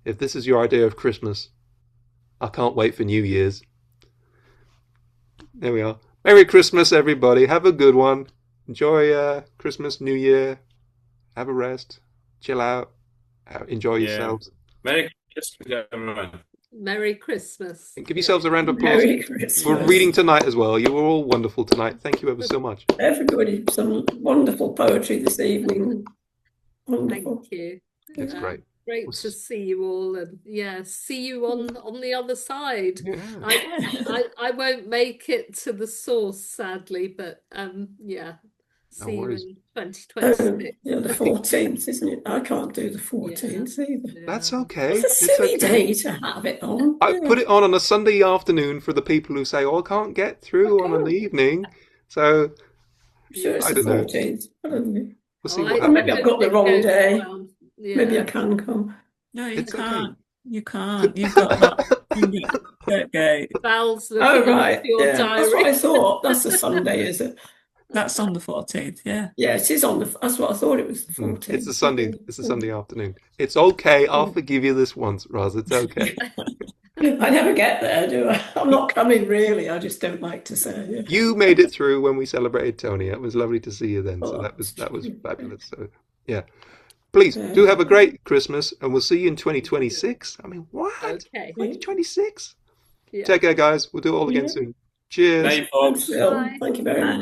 If this is your idea of Christmas, I can't wait for New Year's. There we are. Merry Christmas, everybody. Have a good one. Enjoy Christmas, New Year. Have a rest. Chill out. Enjoy yourselves. Merry Christmas, everyone. Merry Christmas. And give yourselves a round of applause Merry Christmas. for reading tonight as well. You were all wonderful tonight. Thank you ever so much. Everybody, some wonderful poetry this evening. Wonderful. Thank you. It's great. Great to see you all, and see you on the other side. Yeah. I won't make it to the source, sadly, but see you worries. in 2026. The 14th, isn't it? I can't do the 14th either. That's okay. It's a silly day to have it on. I put it on a Sunday afternoon for the people who say, "Oh, I can't get through on an evening." So I'm sure it's I the don't know. 14th. I don't know. We'll see Oh, what I happens. Maybe I've got the wrong day. Yeah. Maybe I can come. No, you It's okay. can't. You can't. You've got that thing at Gate. Val's looking Oh, at right. your Yeah, that's what I diary. thought. That's a Sunday, is it? That's on the 14th, yeah. Yeah, it is on the. That's what I thought it was the 14th. It's a Sunday. It's a Sunday afternoon. It's okay. I'll forgive you this once, Raz. It's okay. I never get there, do I? I'm not coming really. I just don't like to say it. You made it through when we celebrated Tony. It was lovely to see you then. So Oh, that was that's true. fabulous. So yeah. Please do have a great Christmas, and we'll see you in 2026. I mean, what? Okay. 2026? Yeah. Take care, guys. We'll do it all again Yeah. soon. Cheers. Bye, folks. Thanks, Phil. Bye. Thank you very much.